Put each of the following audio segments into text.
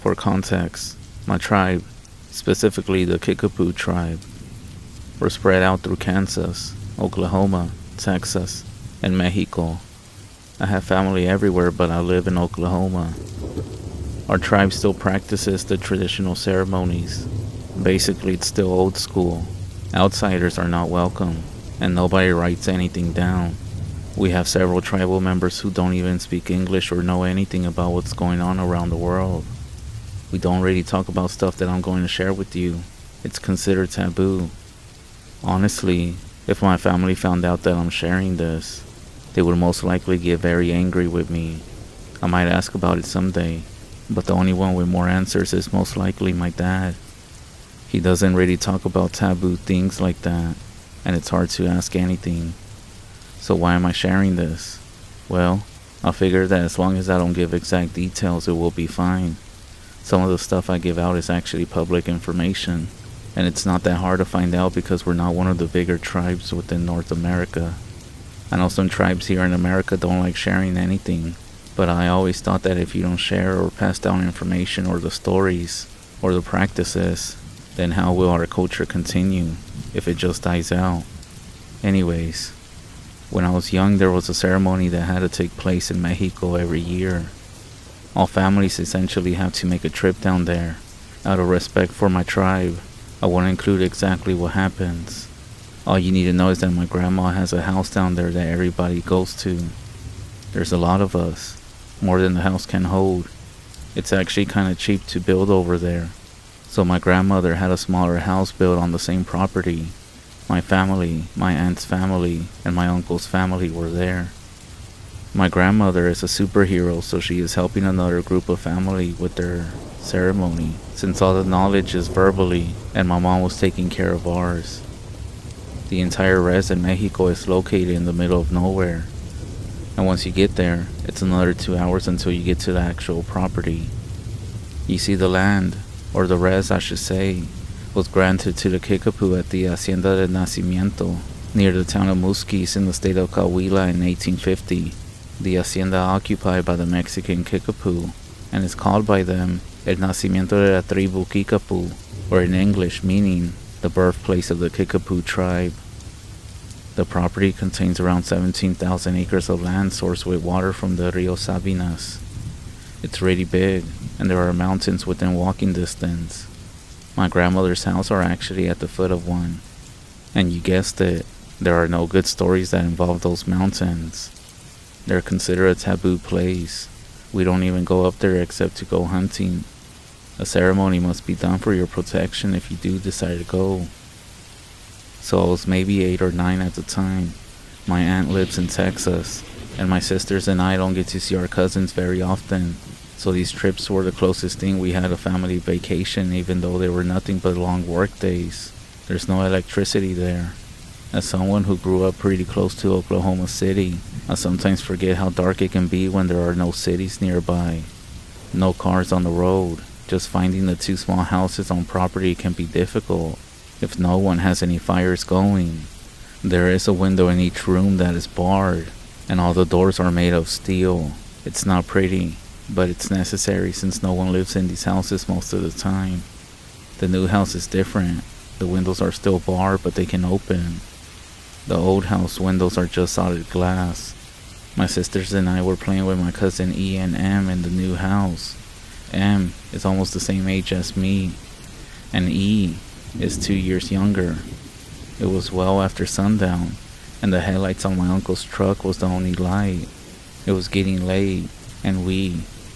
For context, my tribe, specifically the Kickapoo tribe, were spread out through Kansas, Oklahoma, Texas, and Mexico. I have family everywhere, but I live in Oklahoma. Our tribe still practices the traditional ceremonies. Basically, it's still old school. Outsiders are not welcome, and nobody writes anything down. We have several tribal members who don't even speak English or know anything about what's going on around the world. We don't really talk about stuff that I'm going to share with you. It's considered taboo. Honestly, if my family found out that I'm sharing this, they would most likely get very angry with me. I might ask about it someday, but the only one with more answers is most likely my dad. He doesn't really talk about taboo things like that, and it's hard to ask anything. So why am I sharing this? Well, I figure that as long as I don't give exact details, it will be fine. Some of the stuff I give out is actually public information, and it's not that hard to find out because we're not one of the bigger tribes within North America. I know some tribes here in America don't like sharing anything, but I always thought that if you don't share or pass down information or the stories or the practices, then how will our culture continue if it just dies out? Anyways, when I was young, there was a ceremony that had to take place in Mexico every year. All families essentially have to make a trip down there. Out of respect for my tribe, I won't include exactly what happens. All you need to know is that my grandma has a house down there that everybody goes to. There's a lot of us, more than the house can hold. It's actually kind of cheap to build over there. So my grandmother had a smaller house built on the same property. My family, my aunt's family, and my uncle's family were there. My grandmother is a superhero, so she is helping another group of family with their ceremony, since all the knowledge is verbally, and my mom was taking care of ours. The entire res in Mexico is located in the middle of nowhere, and once you get there, it's another 2 hours until you get to the actual property. You see, the land, or the res I should say, was granted to the Kickapoo at the Hacienda de Nacimiento, near the town of Musquis in the state of Coahuila in 1850. The hacienda occupied by the Mexican Kickapoo, and is called by them El Nacimiento de la Tribu Kickapoo, or in English meaning the birthplace of the Kickapoo tribe. The property contains around 17,000 acres of land sourced with water from the Rio Sabinas. It's really big, and there are mountains within walking distance. My grandmother's house are actually at the foot of one. And you guessed it, there are no good stories that involve those mountains. They're considered a taboo place. We don't even go up there except to go hunting. A ceremony must be done for your protection if you do decide to go. So I was maybe 8 or 9 at the time. My aunt lives in Texas, and my sisters and I don't get to see our cousins very often. So these trips were the closest thing we had a family vacation, even though they were nothing but long work days. There's no electricity there. As someone who grew up pretty close to Oklahoma City, I sometimes forget how dark it can be when there are no cities nearby. No cars on the road. Just finding the 2 small houses on property can be difficult if no one has any fires going. There is a window in each room that is barred, and all the doors are made of steel. It's not pretty, but it's necessary since no one lives in these houses most of the time. The new house is different. The windows are still barred, but they can open. The old house windows are just solid glass. My sisters and I were playing with my cousin E and M in the new house. M is almost the same age as me, and E is 2 years younger. It was well after sundown, and the headlights on my uncle's truck was the only light. It was getting late, and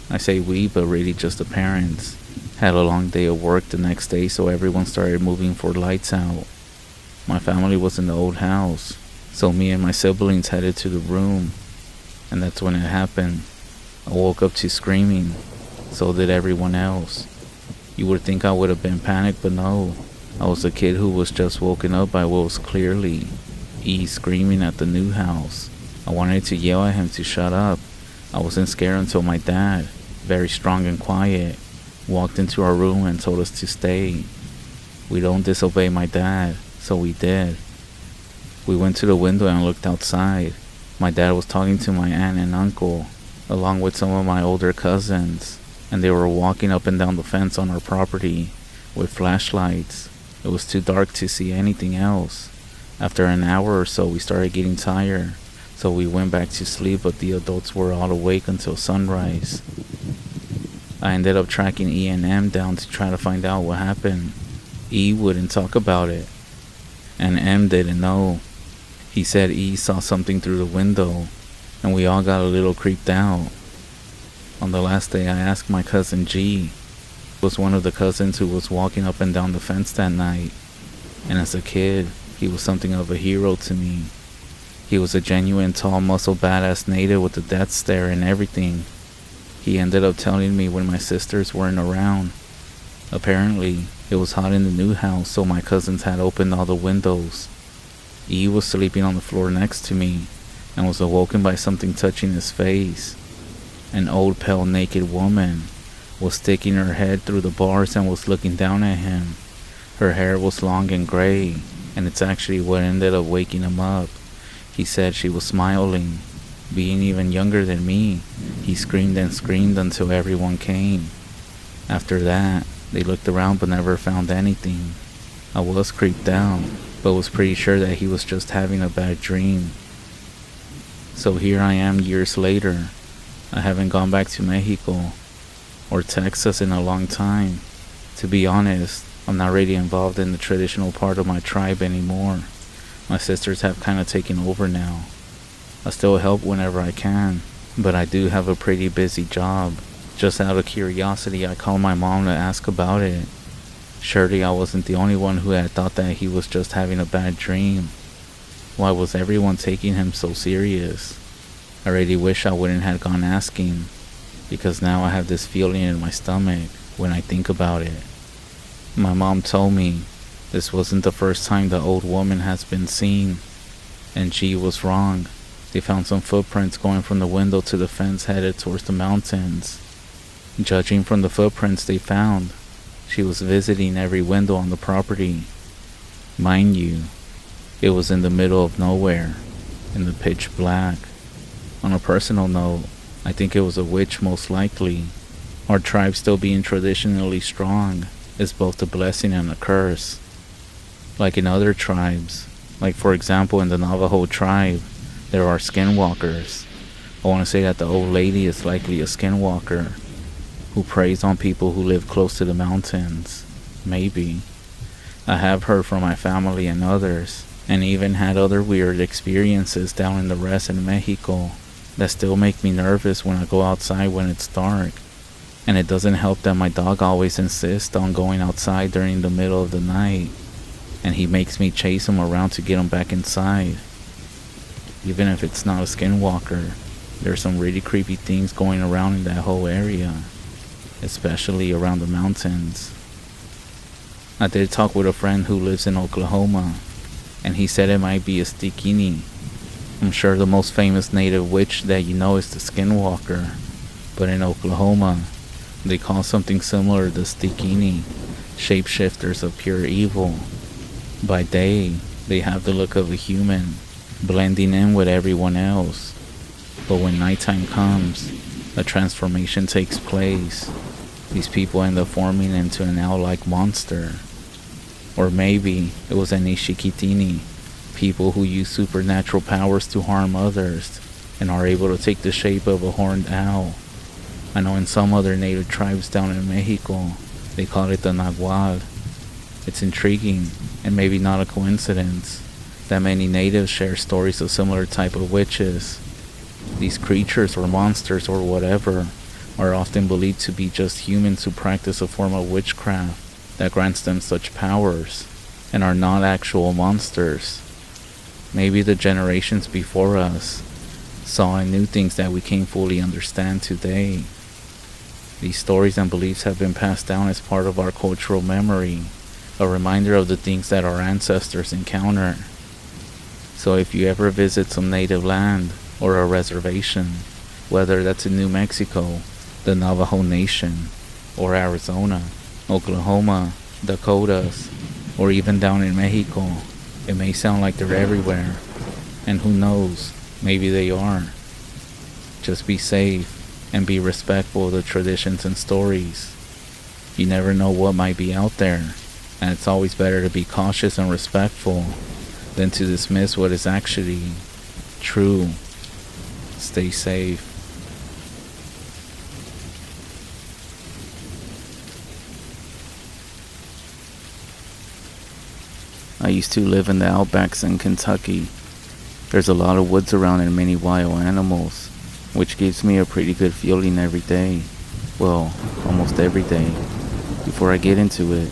I say we, but really just the parents, had a long day of work the next day, so everyone started moving for lights out. My family was in the old house, so me and my siblings headed to the room, and that's when it happened. I woke up to screaming. So did everyone else. You would think I would have been panicked, but no. I was a kid who was just woken up by what was clearly E screaming at the new house. I wanted to yell at him to shut up. I wasn't scared until my dad, very strong and quiet, walked into our room and told us to stay. We don't disobey my dad, so we did. We went to the window and looked outside. My dad was talking to my aunt and uncle, along with some of my older cousins. and they were walking up and down the fence on our property with flashlights. It was too dark to see anything else. After an hour or so, we started getting tired, so we went back to sleep, but the adults were all awake until sunrise. I ended up tracking E and M down to try to find out what happened. E wouldn't talk about it, and M didn't know. He said E saw something through the window, and we all got a little creeped out. On the last day, I asked my cousin G, was one of the cousins who was walking up and down the fence that night, and as a kid, he was something of a hero to me. He was a genuine tall muscle badass native with a death stare and everything. He ended up telling me when my sisters weren't around. Apparently, it was hot in the new house, so my cousins had opened all the windows. E was sleeping on the floor next to me and was awoken by something touching his face. An old, pale, naked woman was sticking her head through the bars and was looking down at him. Her hair was long and gray, and it's actually what ended up waking him up. He said she was smiling. Being even younger than me, he screamed and screamed until everyone came. After that, they looked around but never found anything. I was creeped out, but was pretty sure that he was just having a bad dream. So here I am years later. I haven't gone back to Mexico or Texas in a long time. To be honest, I'm not really involved in the traditional part of my tribe anymore. My sisters have kind of taken over now. I still help whenever I can, but I do have a pretty busy job. Just out of curiosity, I called my mom to ask about it. Surely I wasn't the only one who had thought that he was just having a bad dream. Why was everyone taking him so serious? I really wish I wouldn't have gone asking, because now I have this feeling in my stomach when I think about it. My mom told me this wasn't the first time the old woman has been seen, and G was wrong. They found some footprints going from the window to the fence headed towards the mountains. Judging from the footprints they found, she was visiting every window on the property. Mind you, it was in the middle of nowhere, in the pitch black. On a personal note, I think it was a witch most likely. Our tribe still being traditionally strong is both a blessing and a curse. Like in other tribes, like for example in the Navajo tribe, there are skinwalkers. I want to say that the old lady is likely a skinwalker who preys on people who live close to the mountains. Maybe. I have heard from my family and others, and even had other weird experiences down in the rest in Mexico that still make me nervous when I go outside when it's dark. And it doesn't help that my dog always insists on going outside during the middle of the night, and he makes me chase him around to get him back inside. Even if it's not a skinwalker, there's some really creepy things going around in that whole area, especially around the mountains. I did talk with a friend who lives in Oklahoma, and he said it might be a stikini. I'm sure the most famous native witch that you know is the Skinwalker, but in Oklahoma, they call something similar the stikini, shapeshifters of pure evil. By day, they have the look of a human, blending in with everyone else. But when nighttime comes, a transformation takes place. These people end up forming into an owl-like monster. Or maybe it was an Ishikitini, people who use supernatural powers to harm others and are able to take the shape of a horned owl. I know in some other native tribes down in Mexico, they call it the Nagual. It's intriguing, and maybe not a coincidence, that many natives share stories of similar type of witches. These creatures or monsters or whatever are often believed to be just humans who practice a form of witchcraft that grants them such powers, and are not actual monsters. Maybe the generations before us saw and knew things that we can't fully understand today. These stories and beliefs have been passed down as part of our cultural memory, a reminder of the things that our ancestors encountered. So if you ever visit some native land or a reservation, whether that's in New Mexico, the Navajo Nation, or Arizona, Oklahoma, Dakotas, or even down in Mexico, it may sound like they're everywhere, and who knows, maybe they are. Just be safe, and be respectful of the traditions and stories. You never know what might be out there, and it's always better to be cautious and respectful than to dismiss what is actually true. Stay safe. I used to live in the outbacks in Kentucky. There's a lot of woods around and many wild animals, which gives me a pretty good feeling every day. Well, almost every day. Before I get into it,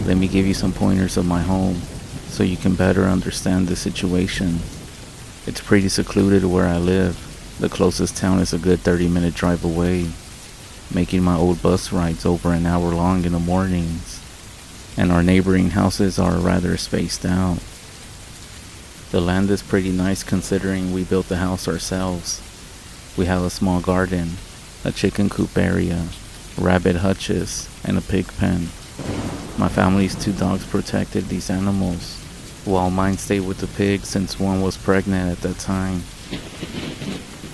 let me give you some pointers of my home so you can better understand the situation. It's pretty secluded where I live. The closest town is a good 30-minute drive away, making my old bus rides over an hour long in the mornings, and our neighboring houses are rather spaced out. The land is pretty nice considering we built the house ourselves. We have a small garden, a chicken coop area, rabbit hutches, and a pig pen. My family's 2 dogs protected these animals, while mine stayed with the pigs since one was pregnant at that time.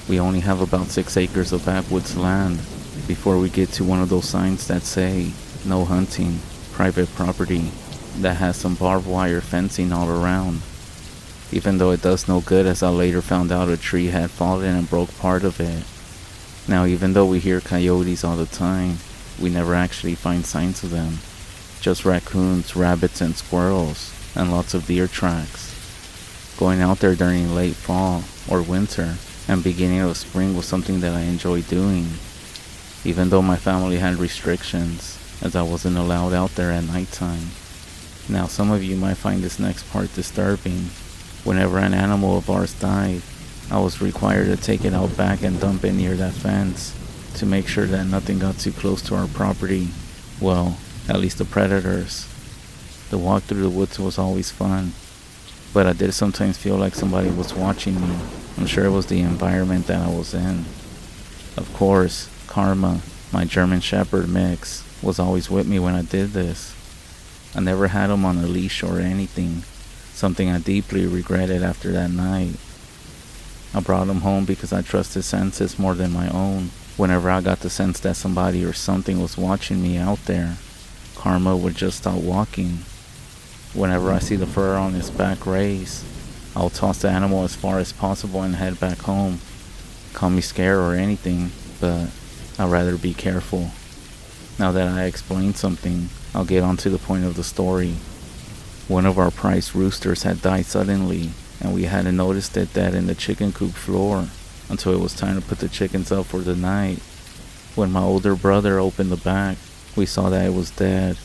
We only have about 6 acres of backwoods land before we get to one of those signs that say, "No hunting, private property," that has some barbed wire fencing all around. Even though it does no good, as I later found out a tree had fallen and broke part of it. Now, even though we hear coyotes all the time, we never actually find signs of them. Just raccoons, rabbits, and squirrels, and lots of deer tracks. Going out there during late fall or winter and beginning of spring was something that I enjoyed doing, even though my family had restrictions, as I wasn't allowed out there at nighttime. Now, some of you might find this next part disturbing. Whenever an animal of ours died, I was required to take it out back and dump it near that fence to make sure that nothing got too close to our property. Well, at least the predators. The walk through the woods was always fun, but I did sometimes feel like somebody was watching me. I'm sure it was the environment that I was in. Of course, Karma, my German Shepherd mix, was always with me when I did this. I never had him on a leash or anything, something I deeply regretted after that night. I brought him home because I trust his senses more than my own. Whenever I got the sense that somebody or something was watching me out there, Karma would just stop walking. Whenever I see the fur on his back raise, I'll toss the animal as far as possible and head back home. Call me scared or anything, but I'd rather be careful. Now that I explained something, I'll get on to the point of the story. One of our prized roosters had died suddenly, and we hadn't noticed it dead in the chicken coop floor until it was time to put the chickens up for the night. When my older brother opened the bag, we saw that it was dead.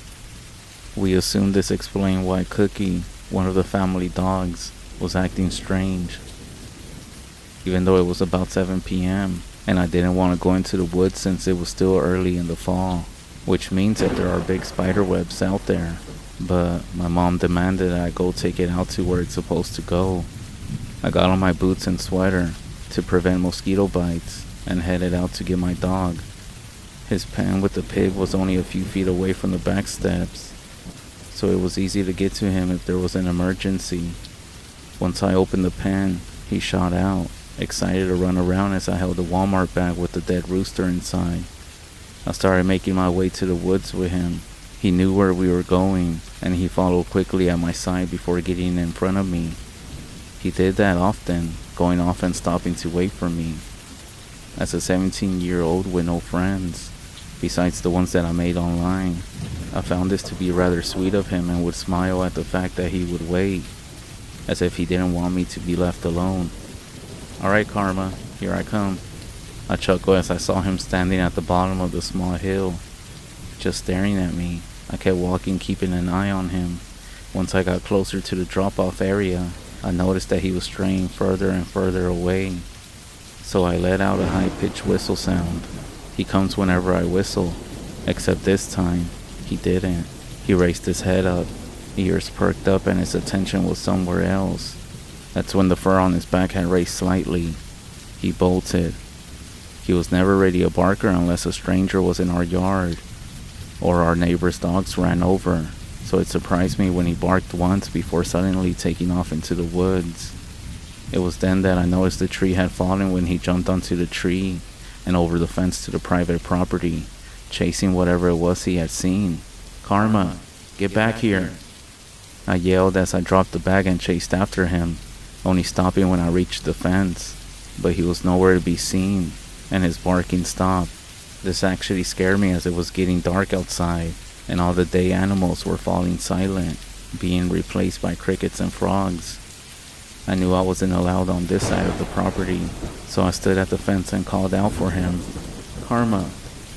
We assumed this explained why Cookie, one of the family dogs, was acting strange. Even though it was about 7 p.m., and I didn't want to go into the woods since it was still early in the fall, which means that there are big spider webs out there. But my mom demanded that I go take it out to where it's supposed to go. I got on my boots and sweater to prevent mosquito bites and headed out to get my dog. His pen with the pig was only a few feet away from the back steps, so it was easy to get to him if there was an emergency. Once I opened the pen, he shot out, excited to run around as I held the Walmart bag with the dead rooster inside. I started making my way to the woods with him. He knew where we were going, and he followed quickly at my side before getting in front of me. He did that often, going off and stopping to wait for me. As a 17-year-old with no friends, besides the ones that I made online, I found this to be rather sweet of him and would smile at the fact that he would wait, as if he didn't want me to be left alone. "Alright, Karma, here I come." I chuckled as I saw him standing at the bottom of the small hill, just staring at me. I kept walking, keeping an eye on him. Once I got closer to the drop-off area, I noticed that he was straying further and further away. So I let out a high-pitched whistle sound. He comes whenever I whistle, except this time, he didn't. He raised his head up, ears perked up, and his attention was somewhere else. That's when the fur on his back had raised slightly. He bolted. He was never really a barker unless a stranger was in our yard, or our neighbor's dogs ran over, so it surprised me when he barked once before suddenly taking off into the woods. It was then that I noticed the tree had fallen when he jumped onto the tree, and over the fence to the private property, chasing whatever it was he had seen. "Karma, get back here!" I yelled as I dropped the bag and chased after him, only stopping when I reached the fence. But he was nowhere to be seen, and his barking stopped. This actually scared me as it was getting dark outside, and all the day animals were falling silent, being replaced by crickets and frogs. I knew I wasn't allowed on this side of the property, so I stood at the fence and called out for him. "Karma,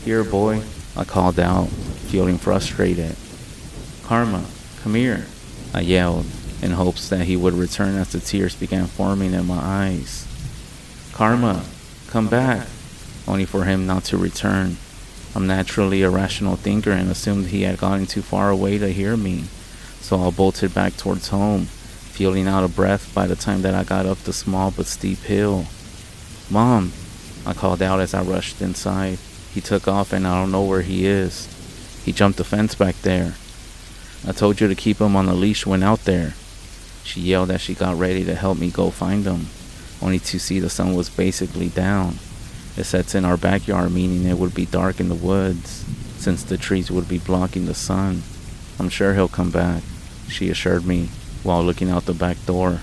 here boy," I called out, feeling frustrated. "Karma, come here," I yelled, in hopes that he would return as the tears began forming in my eyes. "Karma, come back," only for him not to return. I'm naturally a rational thinker and assumed he had gotten too far away to hear me, so I bolted back towards home, feeling out of breath by the time that I got up the small but steep hill. "Mom," I called out as I rushed inside. "He took off and I don't know where he is. He jumped the fence back there. I told you to keep him on a leash when out there." She yelled as she got ready to help me go find him, only to see the sun was basically down. It sets in our backyard, meaning it would be dark in the woods, since the trees would be blocking the sun. "I'm sure he'll come back," she assured me, while looking out the back door.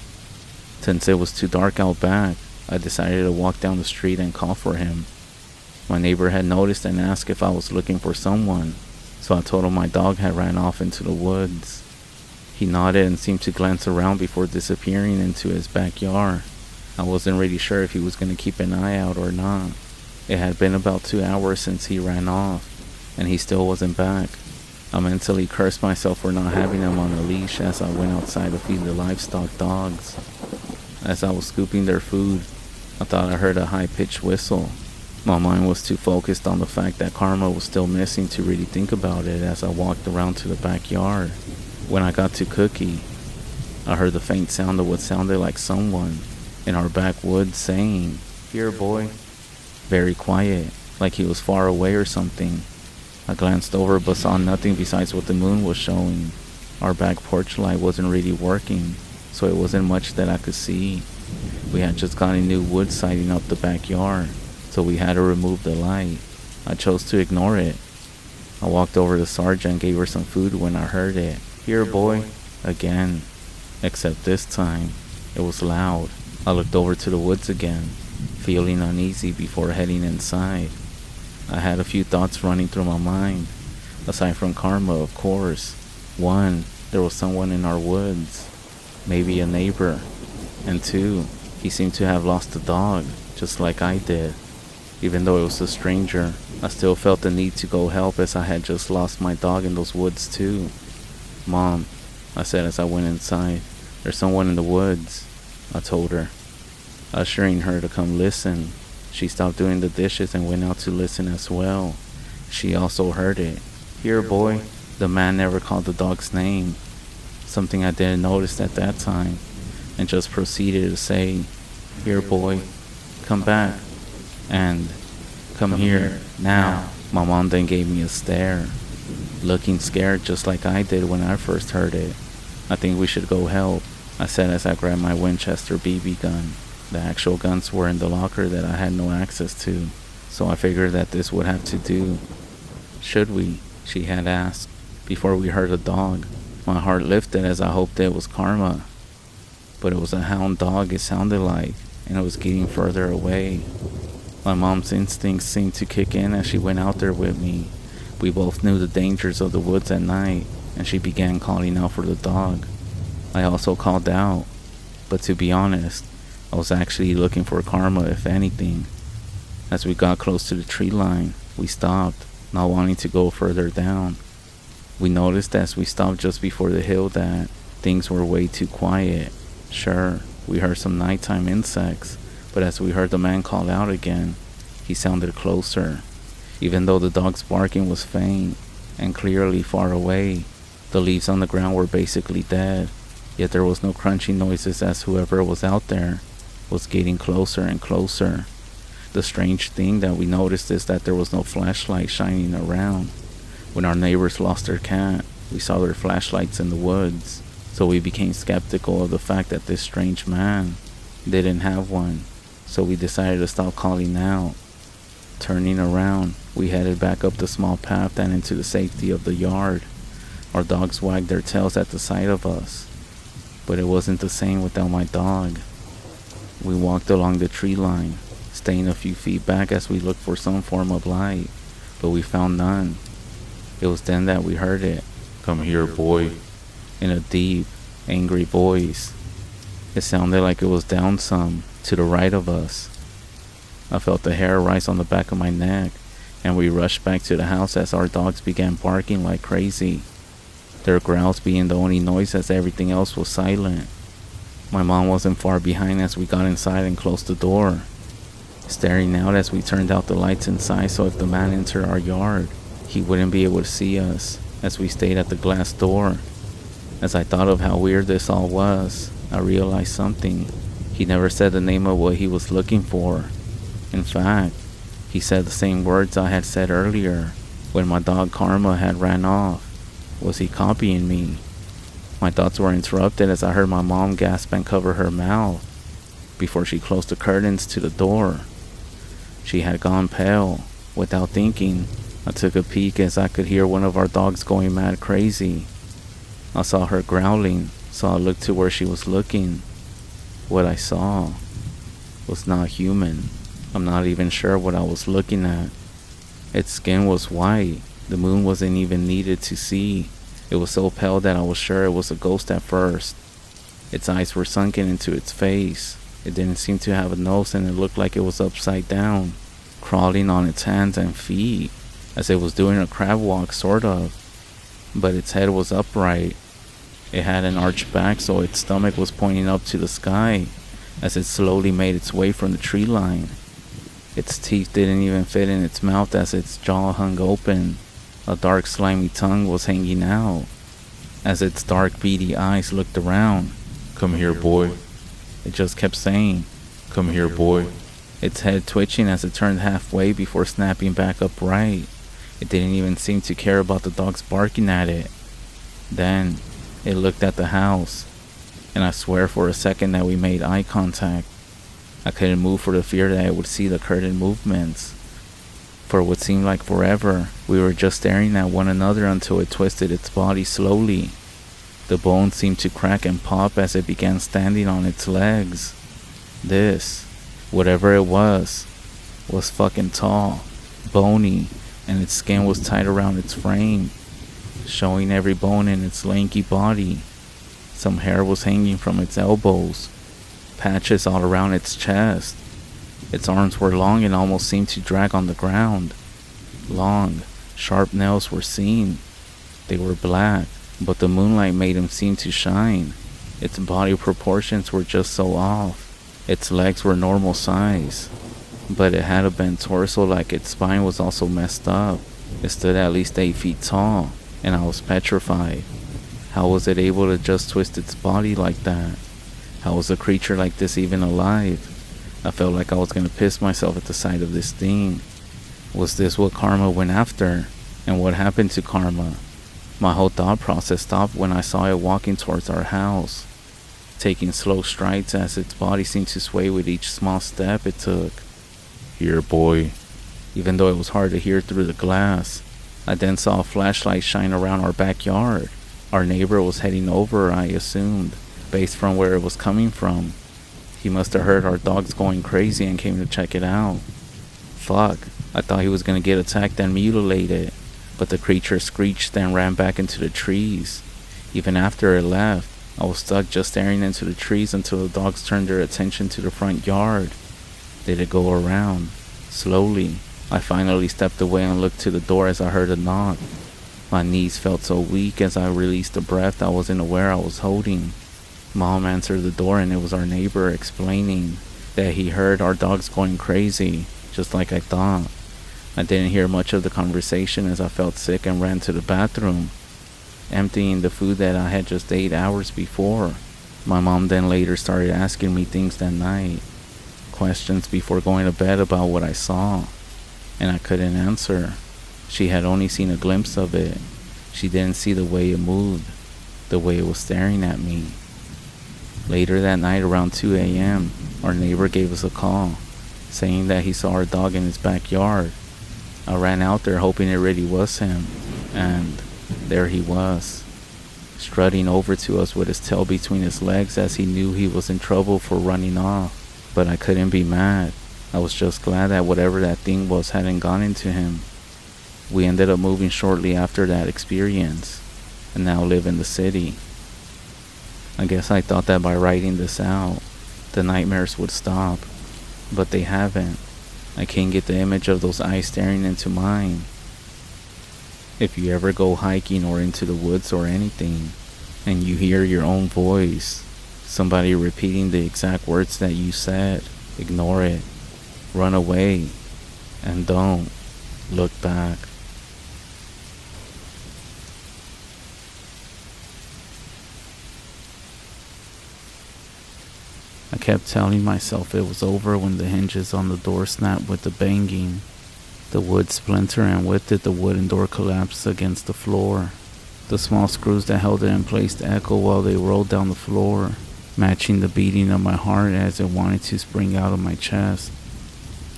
Since it was too dark out back, I decided to walk down the street and call for him. My neighbor had noticed and asked if I was looking for someone, so I told him my dog had ran off into the woods. He nodded and seemed to glance around before disappearing into his backyard. I wasn't really sure if he was going to keep an eye out or not. It had been about 2 hours since he ran off, and he still wasn't back. I mentally cursed myself for not having him on a leash as I went outside to feed the livestock dogs. As I was scooping their food, I thought I heard a high-pitched whistle. My mind was too focused on the fact that Karma was still missing to really think about it as I walked around to the backyard. When I got to Cookie, I heard the faint sound of what sounded like someone in our backwoods saying, "Here, boy." Very quiet, like he was far away or something. I glanced over but saw nothing besides what the moon was showing. Our back porch light wasn't really working, so it wasn't much that I could see. We had just gotten new wood siding up the backyard, so we had to remove the light. I chose to ignore it. I walked over to Sarja and gave her some food when I heard it. "Here, boy," again. Except this time, it was loud. I looked over to the woods again, feeling uneasy before heading inside. I had a few thoughts running through my mind, aside from Karma, of course. One, there was someone in our woods, maybe a neighbor. And two, he seemed to have lost a dog, just like I did. Even though it was a stranger, I still felt the need to go help as I had just lost my dog in those woods too. "Mom," I said as I went inside, "there's someone in the woods," I told her, ushering her to come listen. She stopped doing the dishes and went out to listen as well. She also heard it. "Here, boy." The man never called the dog's name, something I didn't notice at that time, and just proceeded to say, "Here, boy, come back," and "Come here, now." My mom then gave me a stare, looking scared just like I did when I first heard it. "I think we should go help," I said as I grabbed my Winchester BB gun. The actual guns were in the locker that I had no access to, so I figured that this would have to do. "Should we?" she had asked, before we heard a dog. My heart lifted as I hoped it was Karma, but it was a hound dog it sounded like, and it was getting further away. My mom's instincts seemed to kick in as she went out there with me. We both knew the dangers of the woods at night, and she began calling out for the dog. I also called out, but to be honest, I was actually looking for Karma, if anything. As we got close to the tree line, we stopped, not wanting to go further down. We noticed as we stopped just before the hill that things were way too quiet. Sure, we heard some nighttime insects, but as we heard the man call out again, he sounded closer. Even though the dog's barking was faint and clearly far away, the leaves on the ground were basically dead, yet there was no crunching noises as whoever was out there was getting closer and closer. The strange thing that we noticed is that there was no flashlight shining around. When our neighbors lost their cat, we saw their flashlights in the woods, so we became skeptical of the fact that this strange man didn't have one, so we decided to stop calling out. Turning around, we headed back up the small path and into the safety of the yard. Our dogs wagged their tails at the sight of us, but it wasn't the same without my dog. We walked along the tree line, staying a few feet back as we looked for some form of light, but we found none. It was then that we heard it. "Come here, boy," in a deep, angry voice. It sounded like it was down some, to the right of us. I felt the hair rise on the back of my neck, and we rushed back to the house as our dogs began barking like crazy, their growls being the only noise as everything else was silent. My mom wasn't far behind as we got inside and closed the door, staring out as we turned out the lights inside so if the man entered our yard, he wouldn't be able to see us as we stayed at the glass door. As I thought of how weird this all was, I realized something. He never said the name of what he was looking for. In fact, he said the same words I had said earlier when my dog Karma had ran off. Was he copying me? My thoughts were interrupted as I heard my mom gasp and cover her mouth before she closed the curtains to the door. She had gone pale. Without thinking, I took a peek as I could hear one of our dogs going mad crazy. I saw her growling, so I looked to where she was looking. What I saw was not human. I'm not even sure what I was looking at. Its skin was white. The moon wasn't even needed to see. It was so pale that I was sure it was a ghost at first. Its eyes were sunken into its face. It didn't seem to have a nose and it looked like it was upside down, crawling on its hands and feet, as it was doing a crab walk sort of. But its head was upright. It had an arched back so its stomach was pointing up to the sky as it slowly made its way from the tree line. Its teeth didn't even fit in its mouth as its jaw hung open. A dark slimy tongue was hanging out. As its dark beady eyes looked around, "Come here, boy." It just kept saying, "Come here, boy." Its head twitching as it turned halfway before snapping back upright. It didn't even seem to care about the dogs barking at it. Then, it looked at the house, and I swear for a second that we made eye contact. I couldn't move for the fear that I would see the curtain movements. For what seemed like forever, we were just staring at one another until it twisted its body slowly. The bones seemed to crack and pop as it began standing on its legs. This, whatever it was fucking tall, bony, and its skin was tight around its frame, showing every bone in its lanky body. Some hair was hanging from its elbows, patches all around its chest. Its arms were long and almost seemed to drag on the ground. Long, sharp nails were seen. They were black, but the moonlight made them seem to shine. Its body proportions were just so off. Its legs were normal size, but it had a bent torso like its spine was also messed up. It stood at least 8 feet tall, and I was petrified. How was it able to just twist its body like that? How was a creature like this even alive? I felt like I was going to piss myself at the sight of this thing. Was this what Karma went after? And what happened to Karma? My whole thought process stopped when I saw it walking towards our house, taking slow strides as its body seemed to sway with each small step it took. "Here, boy." Even though it was hard to hear through the glass, I then saw a flashlight shine around our backyard. Our neighbor was heading over, I assumed, based from where it was coming from. He must have heard our dogs going crazy and came to check it out. Fuck, I thought he was gonna get attacked and mutilated, but the creature screeched and ran back into the trees. Even after it left, I was stuck just staring into the trees until the dogs turned their attention to the front yard. Did it go around? Slowly, I finally stepped away and looked to the door as I heard a knock. My knees felt so weak as I released a breath I wasn't aware I was holding. Mom answered the door and it was our neighbor explaining that he heard our dogs going crazy, just like I thought. I didn't hear much of the conversation as I felt sick and ran to the bathroom, emptying the food that I had just ate hours before. My mom then later started asking me things that night, questions before going to bed about what I saw, and I couldn't answer. She had only seen a glimpse of it. She didn't see the way it moved, the way it was staring at me. Later that night around 2 a.m., our neighbor gave us a call, saying that he saw our dog in his backyard. I ran out there hoping it really was him, and there he was, strutting over to us with his tail between his legs as he knew he was in trouble for running off. But I couldn't be mad. I was just glad that whatever that thing was hadn't gone into him. We ended up moving shortly after that experience, and now live in the city. I guess I thought that by writing this out, the nightmares would stop, but they haven't. I can't get the image of those eyes staring into mine. If you ever go hiking or into the woods or anything, and you hear your own voice, somebody repeating the exact words that you said, ignore it, run away, and don't look back. I kept telling myself it was over when the hinges on the door snapped with the banging. The wood splintered, and with it the wooden door collapsed against the floor. The small screws that held it in place echoed while they rolled down the floor, matching the beating of my heart as it wanted to spring out of my chest.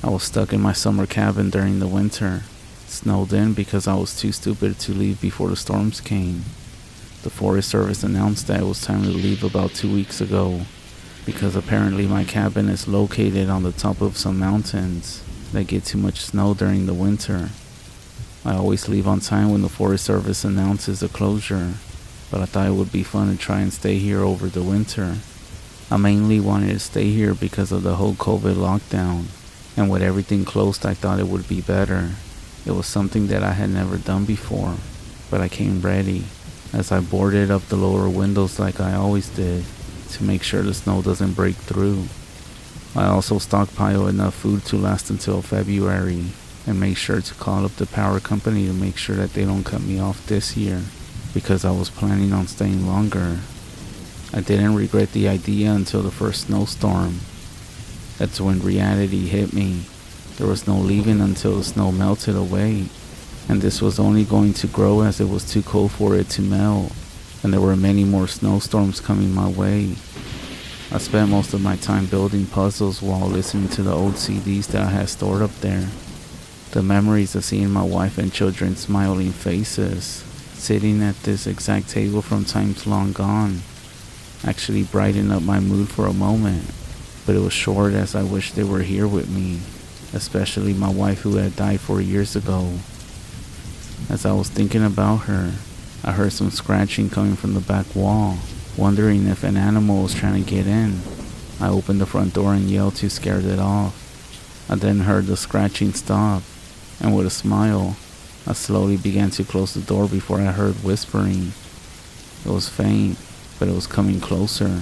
I was stuck in my summer cabin during the winter, snowed in because I was too stupid to leave before the storms came. The Forest Service announced that it was time to leave about 2 weeks ago, because apparently my cabin is located on the top of some mountains that get too much snow during the winter. I always leave on time when the Forest Service announces a closure, but I thought it would be fun to try and stay here over the winter. I mainly wanted to stay here because of the whole COVID lockdown, and with everything closed I thought it would be better. It was something that I had never done before, but I came ready, as I boarded up the lower windows like I always did, to make sure the snow doesn't break through. I also stockpile enough food to last until February, and make sure to call up the power company to make sure that they don't cut me off this year, because I was planning on staying longer. I didn't regret the idea until the first snowstorm. That's when reality hit me. There was no leaving until the snow melted away, and this was only going to grow as it was too cold for it to melt, and there were many more snowstorms coming my way. I spent most of my time building puzzles while listening to the old CDs that I had stored up there. The memories of seeing my wife and children's smiling faces, sitting at this exact table from times long gone, actually brightened up my mood for a moment, but it was short as I wished they were here with me, especially my wife who had died 4 years ago. As I was thinking about her, I heard some scratching coming from the back wall, wondering if an animal was trying to get in. I opened the front door and yelled to scare it off. I then heard the scratching stop, and with a smile, I slowly began to close the door before I heard whispering. It was faint, but it was coming closer.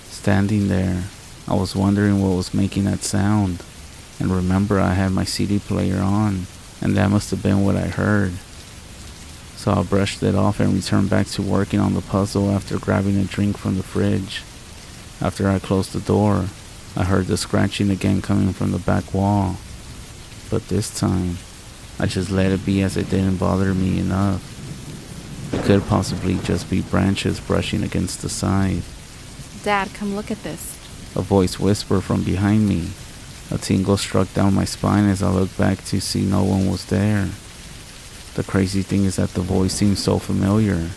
Standing there, I was wondering what was making that sound, and remember I had my CD player on, and that must have been what I heard. So I brushed it off and returned back to working on the puzzle after grabbing a drink from the fridge. After I closed the door, I heard the scratching again coming from the back wall. But this time, I just let it be as it didn't bother me enough. It could possibly just be branches brushing against the side. Dad, come look at this. A voice whispered from behind me. A tingle struck down my spine as I looked back to see no one was there. The crazy thing is that the voice seemed so familiar,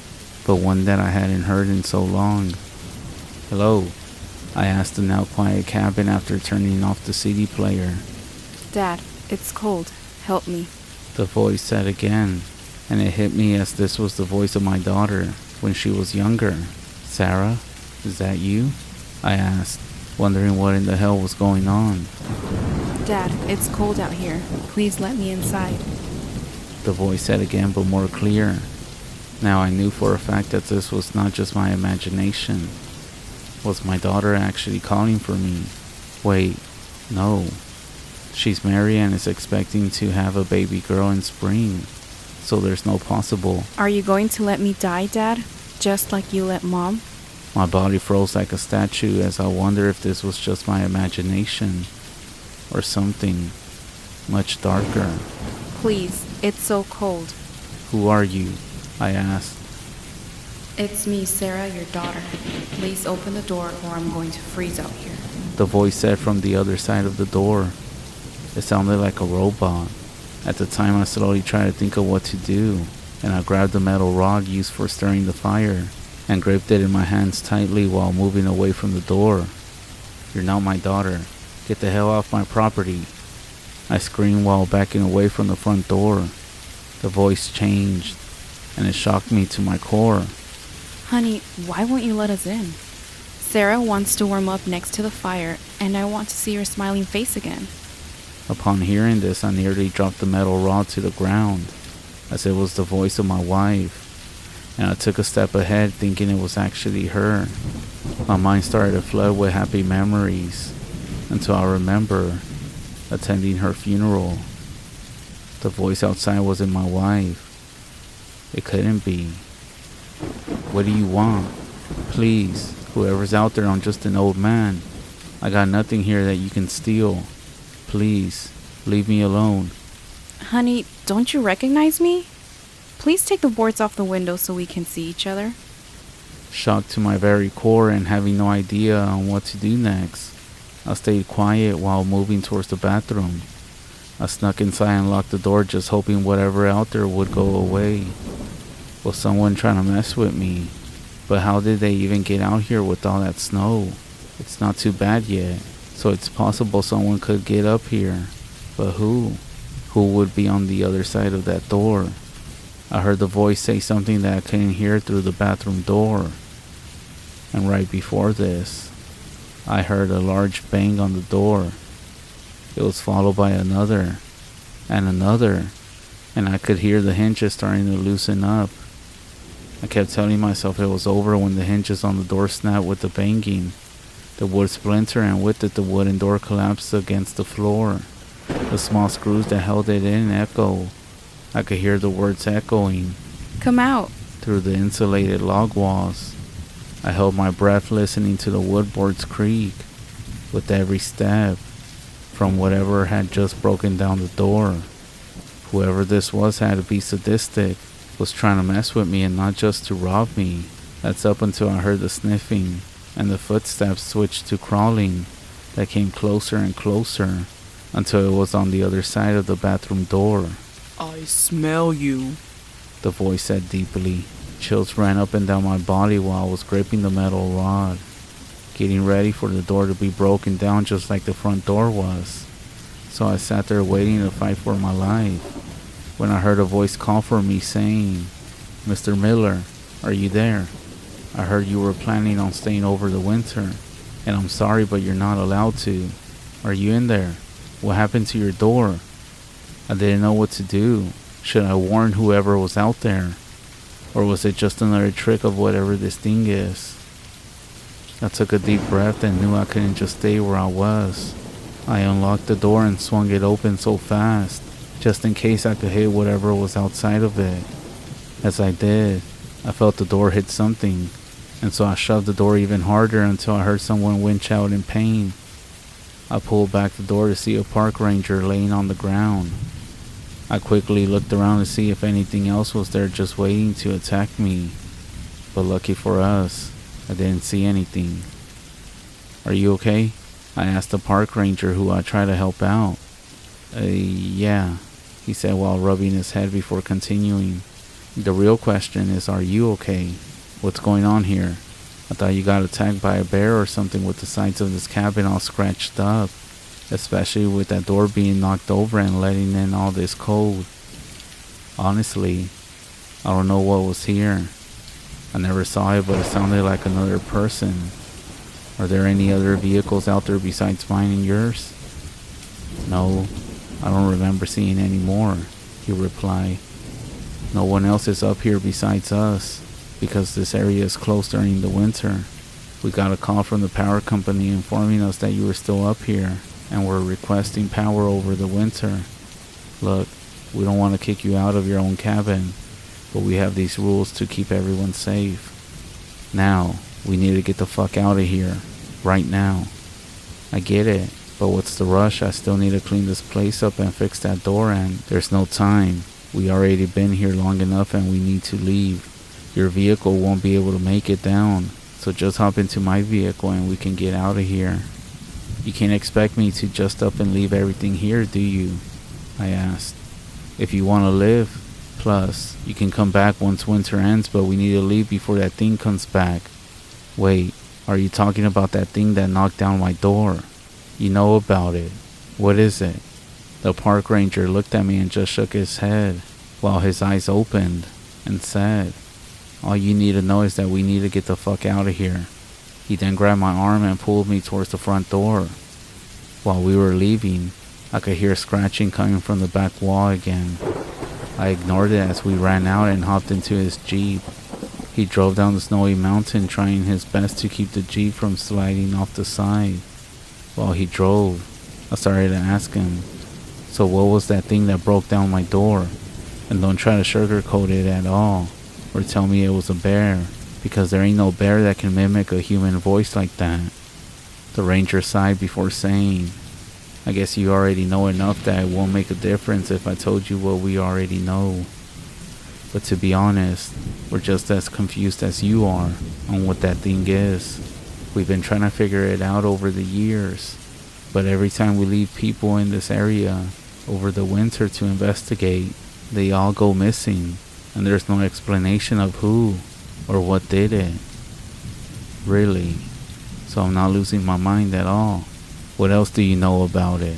but one that I hadn't heard in so long. "Hello?" I asked the now quiet cabin after turning off the CD player. Dad, it's cold. Help me. The voice said again, and it hit me as this was the voice of my daughter when she was younger. "Sarah, is that you?" I asked, wondering what in the hell was going on. Dad, it's cold out here. Please let me inside. The voice said again, but more clear. Now I knew for a fact that this was not just my imagination. Was my daughter actually calling for me? Wait, no. She's married and is expecting to have a baby girl in spring, so there's no possible. Are you going to let me die, Dad? Just like you let Mom? My body froze like a statue as I wondered if this was just my imagination, or something much darker. Please, it's so cold. "Who are you?" I asked. It's me, Sarah, your daughter. Please open the door or I'm going to freeze out here. the voice said from the other side of the door. It sounded like a robot. At the time, I slowly tried to think of what to do, and I grabbed the metal rod used for stirring the fire and gripped it in my hands tightly while moving away from the door. "You're not my daughter. Get the hell off my property," I screamed while backing away from the front door. The voice changed, and it shocked me to my core. Honey, why won't you let us in? Sarah wants to warm up next to the fire, and I want to see your smiling face again. Upon hearing this, I nearly dropped the metal rod to the ground, as it was the voice of my wife, and I took a step ahead thinking it was actually her. My mind started to flood with happy memories, until I remember attending her funeral. The voice outside wasn't my wife. It couldn't be. "What do you want? Please, whoever's out there, I'm just an old man. I got nothing here that you can steal. Please, leave me alone." Honey, don't you recognize me? Please take the boards off the window so we can see each other. Shocked to my very core and having no idea on what to do next, I stayed quiet while moving towards the bathroom. I snuck inside and locked the door, just hoping whatever out there would go away. Was someone trying to mess with me? But how did they even get out here with all that snow? It's not too bad yet, so it's possible someone could get up here. But who? Who would be on the other side of that door? I heard the voice say something that I couldn't hear through the bathroom door. And right before this, I heard a large bang on the door. It was followed by another, and another, and I could hear the hinges starting to loosen up. I kept telling myself it was over when the hinges on the door snapped with the banging. The wood splintered, and with it the wooden door collapsed against the floor. The small screws that held it in echoed. I could hear the words echoing Come out. through the insulated log walls. I held my breath listening to the wood boards creak with every step from whatever had just broken down the door. Whoever this was had to be sadistic, was trying to mess with me and not just to rob me. That's up until I heard the sniffing and the footsteps switched to crawling that came closer and closer until it was on the other side of the bathroom door. "I smell you," the voice said deeply. Chills ran up and down my body while I was gripping the metal rod, getting ready for the door to be broken down just like the front door was. So I sat there waiting to fight for my life, when I heard a voice call for me saying, "Mr. Miller, are you there? I heard you were planning on staying over the winter, and I'm sorry but you're not allowed to. Are you in there? What happened to your door?" I didn't know what to do. Should I warn whoever was out there? Or was it just another trick of whatever this thing is? I took a deep breath and knew I couldn't just stay where I was. I unlocked the door and swung it open so fast, just in case I could hit whatever was outside of it. As I did, I felt the door hit something, and so I shoved the door even harder until I heard someone winch out in pain. I pulled back the door to see a park ranger laying on the ground. I quickly looked around to see if anything else was there just waiting to attack me. But lucky for us, I didn't see anything. "Are you okay?" I asked the park ranger who I tried to help out. Yeah," he said while rubbing his head before continuing. "The real question is, are you okay? What's going on here? I thought you got attacked by a bear or something with the sides of this cabin all scratched up. Especially with that door being knocked over and letting in all this cold. Honestly, I don't know what was here. I never saw it, but it sounded like another person. Are there any other vehicles out there besides mine and yours?" "No, I don't remember seeing any more," he replied. "No one else is up here besides us, because this area is closed during the winter. We got a call from the power company informing us that you were still up here and were requesting power over the winter. Look, we don't want to kick you out of your own cabin, but we have these rules to keep everyone safe. Now, we need to get the fuck out of here, right now." "I get it, but what's the rush? I still need to clean this place up and fix that door, and there's no time. We already been here long enough and we need to leave. Your vehicle won't be able to make it down, so just hop into my vehicle and we can get out of here." You can't expect me to just up and leave everything here, do you? I asked. If you want to live. Plus, you can come back once winter ends, but we need to leave before that thing comes back. Wait, are you talking about that thing that knocked down my door? You know about it. What is it? The park ranger looked at me and just shook his head, while his eyes opened, and said, all you need to know is that we need to get the fuck out of here. He then grabbed my arm and pulled me towards the front door. While we were leaving, I could hear scratching coming from the back wall again. I ignored it as we ran out and hopped into his Jeep. He drove down the snowy mountain, trying his best to keep the Jeep from sliding off the side. While he drove, I started to ask him, so what was that thing that broke down my door? And don't try to sugarcoat it at all, or tell me it was a bear, because there ain't no bear that can mimic a human voice like that. The ranger sighed before saying, I guess you already know enough that it won't make a difference if I told you what we already know. But to be honest, we're just as confused as you are on what that thing is. We've been trying to figure it out over the years, but every time we leave people in this area over the winter to investigate, they all go missing, and there's no explanation of who or what did it. Really? So I'm not losing my mind at all. What else do you know about it?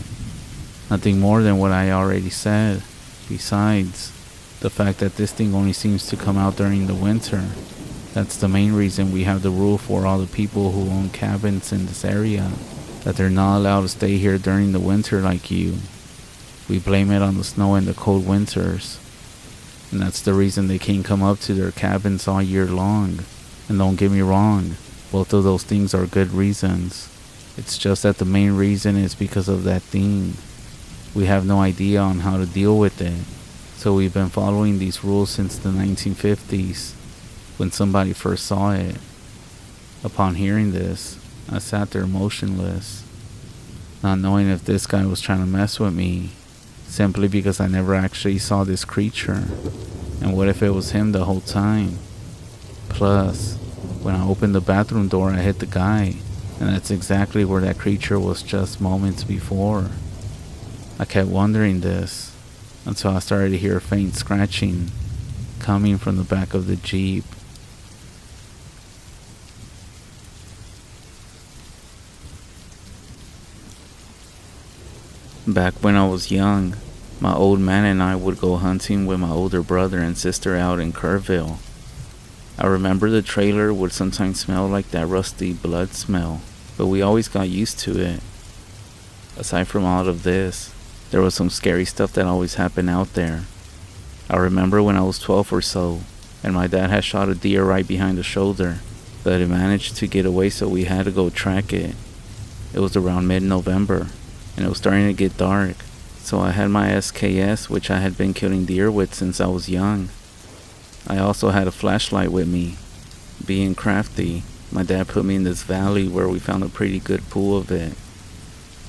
Nothing more than what I already said. Besides, the fact that this thing only seems to come out during the winter. That's the main reason we have the rule for all the people who own cabins in this area, that they're not allowed to stay here during the winter like you. We blame it on the snow and the cold winters. And that's the reason they can't come up to their cabins all year long. And don't get me wrong, both of those things are good reasons. It's just that the main reason is because of that thing. We have no idea on how to deal with it. So we've been following these rules since the 1950s, when somebody first saw it. Upon hearing this, I sat there motionless, not knowing if this guy was trying to mess with me, simply because I never actually saw this creature. And what if it was him the whole time? Plus, when I opened the bathroom door, I hit the guy. And that's exactly where that creature was just moments before. I kept wondering this until I started to hear a faint scratching coming from the back of the Jeep. Back when I was young, my old man and I would go hunting with my older brother and sister out in Kerrville. I remember the trailer would sometimes smell like that rusty blood smell, but we always got used to it. Aside from all of this, there was some scary stuff that always happened out there. I remember when I was 12 or so, and my dad had shot a deer right behind the shoulder, but it managed to get away, so we had to go track it. It was around mid-November, and it was starting to get dark, so I had my SKS, which I had been killing deer with since I was young. I also had a flashlight with me. Being crafty, my dad put me in this valley where we found a pretty good pool of it,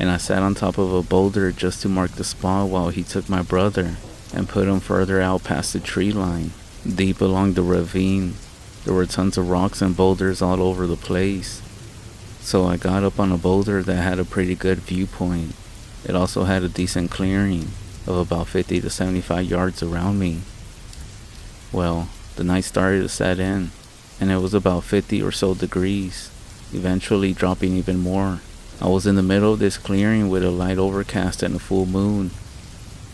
and I sat on top of a boulder just to mark the spot while he took my brother and put him further out past the tree line, deep along the ravine. There were tons of rocks and boulders all over the place, so I got up on a boulder that had a pretty good viewpoint. It also had a decent clearing of about 50 to 75 yards around me. Well, the night started to set in, and it was about 50 or so degrees, eventually dropping even more. I was in the middle of this clearing with a light overcast and a full moon.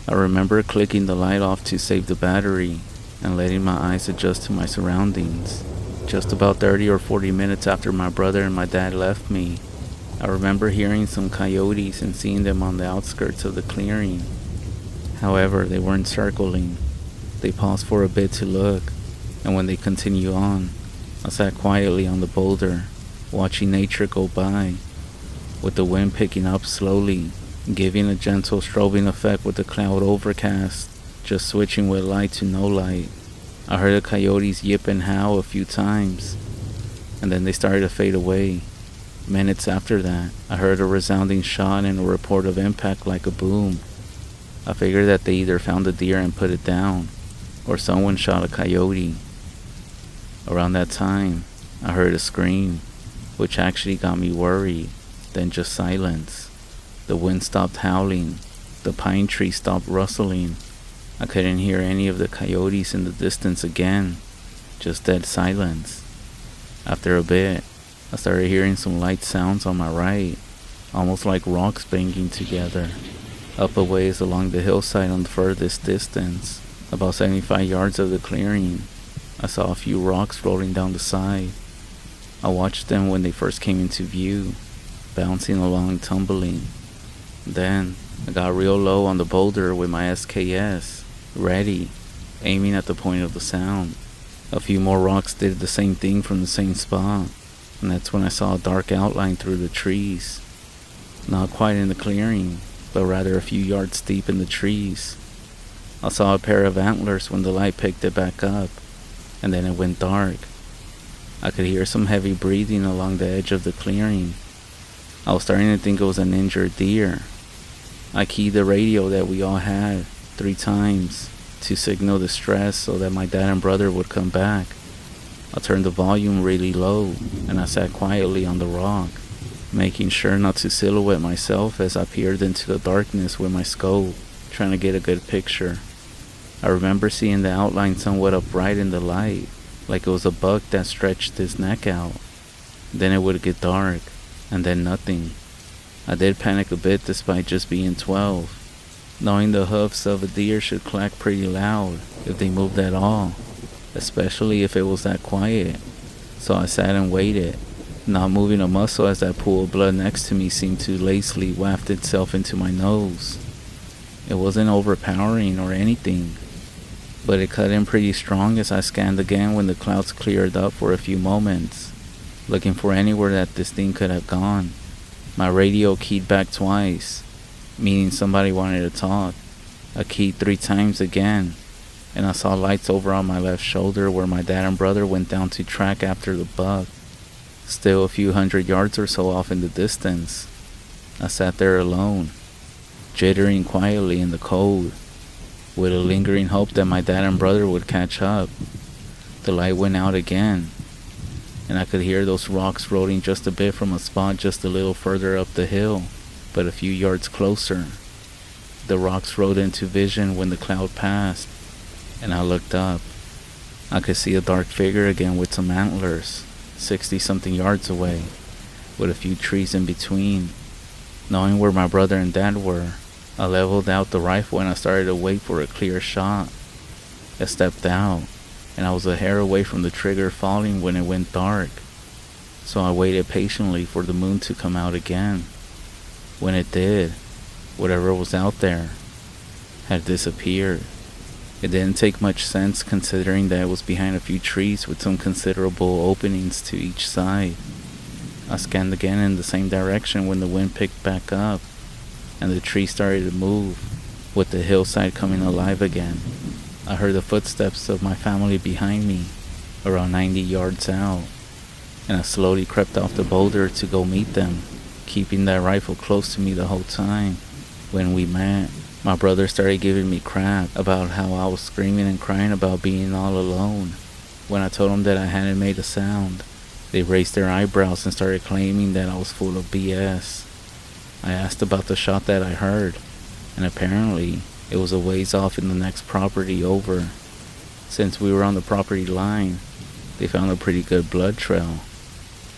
I remember clicking the light off to save the battery and letting my eyes adjust to my surroundings. Just about 30 or 40 minutes after my brother and my dad left me, I remember hearing some coyotes and seeing them on the outskirts of the clearing. However, they weren't circling. They paused for a bit to look, and when they continued on, I sat quietly on the boulder, watching nature go by, with the wind picking up slowly, giving a gentle strobing effect with the cloud overcast, just switching with light to no light. I heard the coyotes yip and howl a few times, and then they started to fade away. Minutes after that, I heard a resounding shot and a report of impact like a boom. I figured that they either found the deer and put it down, or someone shot a coyote. Around that time, I heard a scream, which actually got me worried. then just silence. The wind stopped howling. The pine tree stopped rustling. I couldn't hear any of the coyotes in the distance again. Just dead silence. After a bit, I started hearing some light sounds on my right, almost like rocks banging together. Up a ways along the hillside on the furthest distance, about 75 yards of the clearing, I saw a few rocks rolling down the side. I watched them when they first came into view, bouncing along, tumbling. Then, I got real low on the boulder with my SKS, ready, aiming at the point of the sound. A few more rocks did the same thing from the same spot, and that's when I saw a dark outline through the trees. Not quite in the clearing, but rather a few yards deep in the trees. I saw a pair of antlers when the light picked it back up, and then it went dark. I could hear some heavy breathing along the edge of the clearing. I was starting to think it was an injured deer. I keyed the radio that we all had 3 times to signal distress so that my dad and brother would come back. I turned the volume really low, and I sat quietly on the rock, making sure not to silhouette myself as I peered into the darkness with my scope, trying to get a good picture. I remember seeing the outline somewhat upright in the light, like it was a buck that stretched his neck out. Then it would get dark, and then nothing. I did panic a bit despite just being 12, knowing the hoofs of a deer should clack pretty loud if they moved at all, especially if it was that quiet. So I sat and waited, not moving a muscle as that pool of blood next to me seemed to lazily waft itself into my nose. It wasn't overpowering or anything, but it cut in pretty strong as I scanned again when the clouds cleared up for a few moments, looking for anywhere that this thing could have gone. My radio keyed back twice, meaning somebody wanted to talk. I keyed 3 times again, and I saw lights over on my left shoulder where my dad and brother went down to track after the buck. Still a few hundred yards or so off in the distance, I sat there alone, jittering quietly in the cold, with a lingering hope that my dad and brother would catch up. The light went out again, and I could hear those rocks rolling just a bit from a spot just a little further up the hill, but a few yards closer. The rocks rode into vision when the cloud passed, and I looked up. I could see a dark figure again with some antlers, 60-something yards away, with a few trees in between. Knowing where my brother and dad were, I leveled out the rifle and I started to wait for a clear shot. I stepped out, and I was a hair away from the trigger falling when it went dark. So I waited patiently for the moon to come out again. When it did, whatever was out there had disappeared. It didn't take much sense considering that it was behind a few trees with some considerable openings to each side. I scanned again in the same direction when the wind picked back up and the tree started to move, with the hillside coming alive again. I heard the footsteps of my family behind me, around 90 yards out, and I slowly crept off the boulder to go meet them, keeping that rifle close to me the whole time. When we met, my brother started giving me crap about how I was screaming and crying about being all alone. When I told them that I hadn't made a sound, they raised their eyebrows and started claiming that I was full of BS. I asked about the shot that I heard, and apparently it was a ways off in the next property over. Since we were on the property line, they found a pretty good blood trail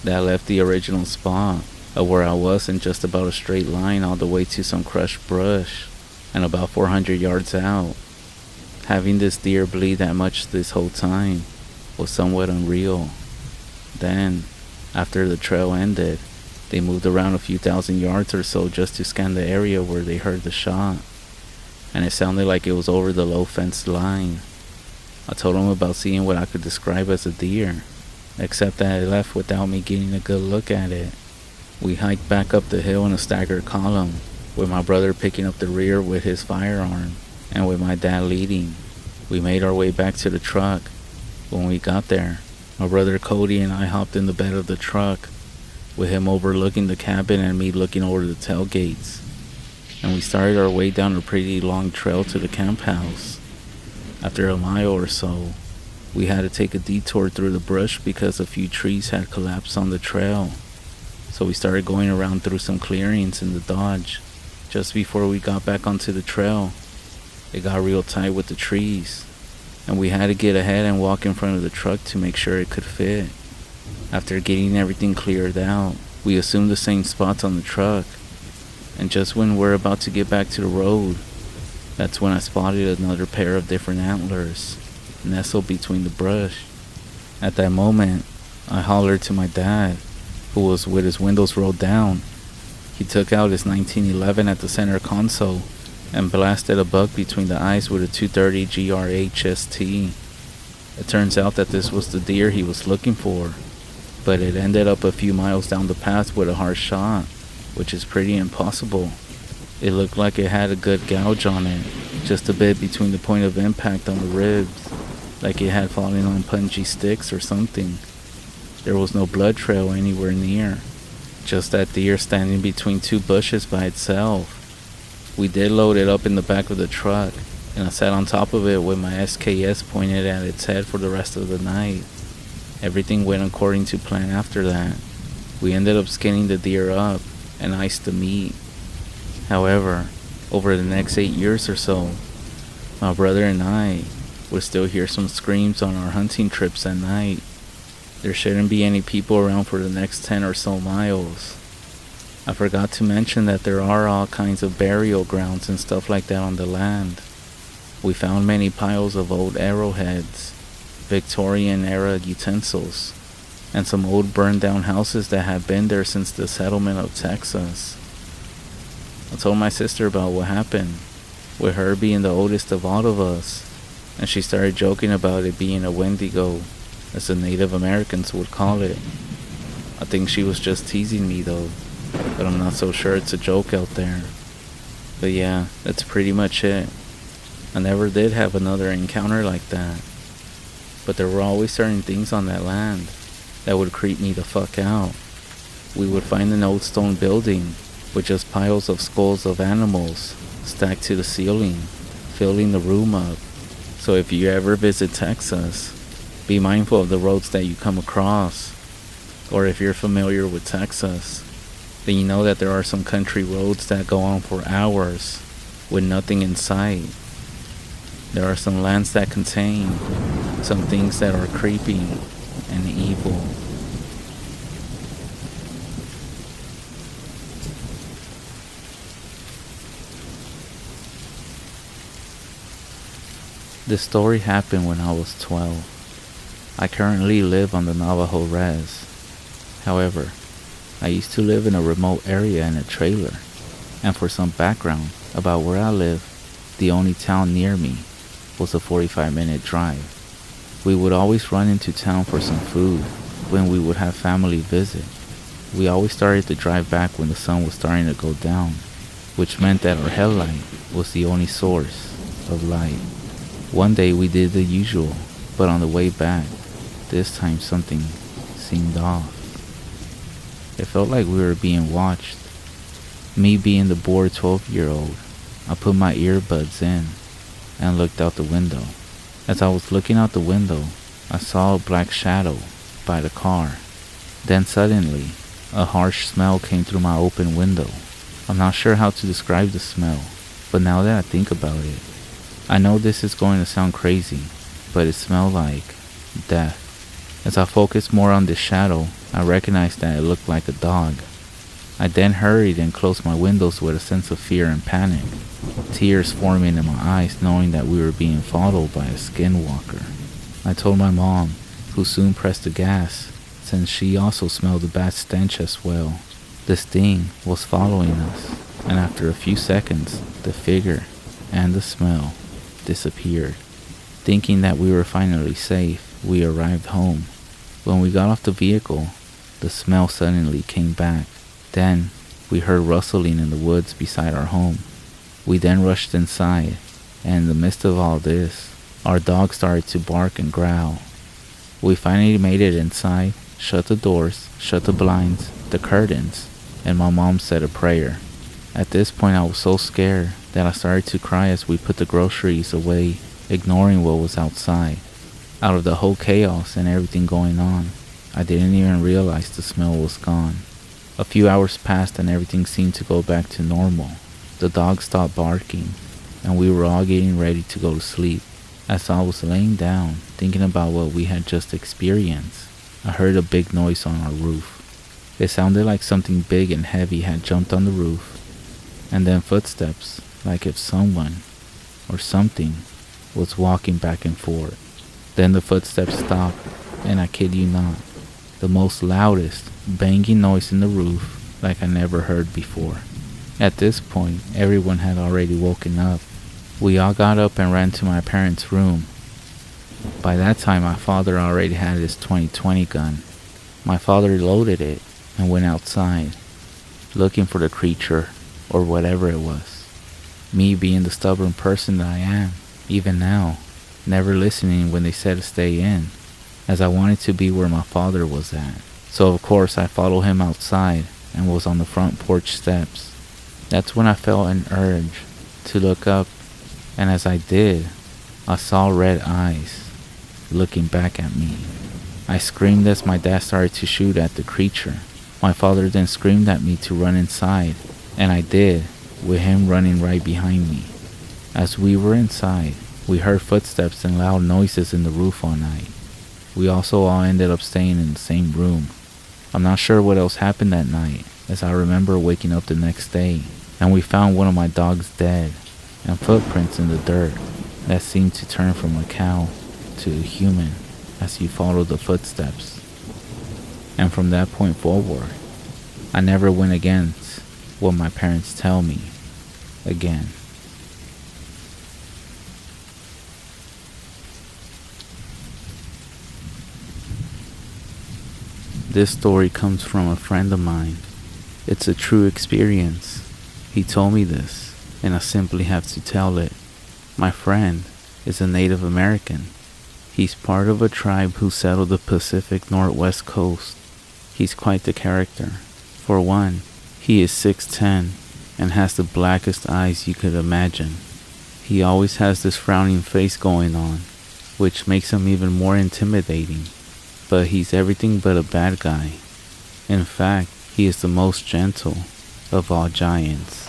that left the original spot of where I was in just about a straight line all the way to some crushed brush and about 400 yards out. Having this deer bleed that much this whole time was somewhat unreal. Then, after the trail ended, they moved around a few thousand yards or so just to scan the area where they heard the shot, and it sounded like it was over the low fenced line. I told them about seeing what I could describe as a deer, except that it left without me getting a good look at it. We hiked back up the hill in a staggered column, with my brother picking up the rear with his firearm, and with my dad leading. We made our way back to the truck. When we got there, my brother Cody and I hopped in the bed of the truck, with him overlooking the cabin and me looking over the tailgates, and we started our way down a pretty long trail to the camp house. After a mile or so, we had to take a detour through the brush because a few trees had collapsed on the trail, so we started going around through some clearings in the Dodge. Just before we got back onto the trail, it got real tight with the trees, and we had to get ahead and walk in front of the truck to make sure it could fit. After getting everything cleared out, we assumed the same spots on the truck, and just when we're about to get back to the road, that's when I spotted another pair of different antlers nestled between the brush. At that moment, I hollered to my dad, who was with his windows rolled down. He took out his 1911 at the center console and blasted a buck between the eyes with a 230 GRHST. It turns out that this was the deer he was looking for, but it ended up a few miles down the path with a hard shot, which is pretty impossible. It looked like it had a good gouge on it, just a bit between the point of impact on the ribs, like it had fallen on punchy sticks or something. There was no blood trail anywhere near, just that deer standing between two bushes by itself. We did load it up in the back of the truck, and I sat on top of it with my SKS pointed at its head for the rest of the night. Everything went according to plan after that. We ended up skinning the deer up and iced the meat. However, over the next 8 years or so, my brother and I would still hear some screams on our hunting trips at night. There shouldn't be any people around for the next 10 or so miles. I forgot to mention that there are all kinds of burial grounds and stuff like that on the land. We found many piles of old arrowheads, Victorian era utensils, and some old burned down houses that had been there since the settlement of Texas. I told my sister about what happened, with her being the oldest of all of us, and she started joking about it being a Wendigo, as the Native Americans would call it. I think she was just teasing me though, but I'm not so sure it's a joke out there. But yeah, that's pretty much it. I never did have another encounter like that, but there were always certain things on that land that would creep me the fuck out. We would find an old stone building with just piles of skulls of animals stacked to the ceiling, filling the room up. So if you ever visit Texas, be mindful of the roads that you come across. Or if you're familiar with Texas, then you know that there are some country roads that go on for hours with nothing in sight. There are some lands that contain some things that are creepy and evil. This story happened when I was 12. I currently live on the Navajo Res. However, I used to live in a remote area in a trailer, and for some background about where I live, the only town near me was a 45-minute drive. We would always run into town for some food when we would have family visit. We always started the drive back when the sun was starting to go down, which meant that our headlight was the only source of light. One day we did the usual, but on the way back, this time something seemed off. It felt like we were being watched. Me being the bored 12-year-old, I put my earbuds in and looked out the window. As I was looking out the window, I saw a black shadow by the car. Then suddenly, a harsh smell came through my open window. I'm not sure how to describe the smell, but now that I think about it, I know this is going to sound crazy, but it smelled like death. As I focused more on this shadow, I recognized that it looked like a dog. I then hurried and closed my windows with a sense of fear and panic, tears forming in my eyes knowing that we were being followed by a skinwalker. I told my mom, who soon pressed the gas, since she also smelled the bad stench as well. This thing was following us, and after a few seconds, the figure and the smell disappeared. Thinking that we were finally safe, we arrived home. When we got off the vehicle, the smell suddenly came back. Then, we heard rustling in the woods beside our home. We then rushed inside, and in the midst of all this, our dog started to bark and growl. We finally made it inside, shut the doors, shut the blinds, the curtains, and my mom said a prayer. At this point I was so scared that I started to cry as we put the groceries away, ignoring what was outside. Out of the whole chaos and everything going on, I didn't even realize the smell was gone. A few hours passed and everything seemed to go back to normal. The dog stopped barking, and we were all getting ready to go to sleep. As I was laying down, thinking about what we had just experienced, I heard a big noise on our roof. It sounded like something big and heavy had jumped on the roof, and then footsteps, like if someone or something was walking back and forth. Then the footsteps stopped, and I kid you not, the most loudest, banging noise in the roof like I never heard before. At this point, everyone had already woken up. We all got up and ran to my parents' room. By that time, my father already had his 2020 gun. My father loaded it and went outside, looking for the creature or whatever it was. Me being the stubborn person that I am, even now, never listening when they said to stay in, as I wanted to be where my father was at. So of course I followed him outside and was on the front porch steps. That's when I felt an urge to look up, and as I did, I saw red eyes looking back at me. I screamed as my dad started to shoot at the creature. My father then screamed at me to run inside, and I did, with him running right behind me. As we were inside, we heard footsteps and loud noises in the roof all night. We also all ended up staying in the same room. I'm not sure what else happened that night, as I remember waking up the next day, and we found one of my dogs dead, and footprints in the dirt that seemed to turn from a cow to a human as you follow the footsteps. And from that point forward, I never went against what my parents tell me again. This story comes from a friend of mine. It's a true experience. He told me this, and I simply have to tell it. My friend is a Native American. He's part of a tribe who settled the Pacific Northwest coast. He's quite the character. For one, he is 6'10" and has the blackest eyes you could imagine. He always has this frowning face going on, which makes him even more intimidating. But he's everything but a bad guy. In fact, he is the most gentle of all giants.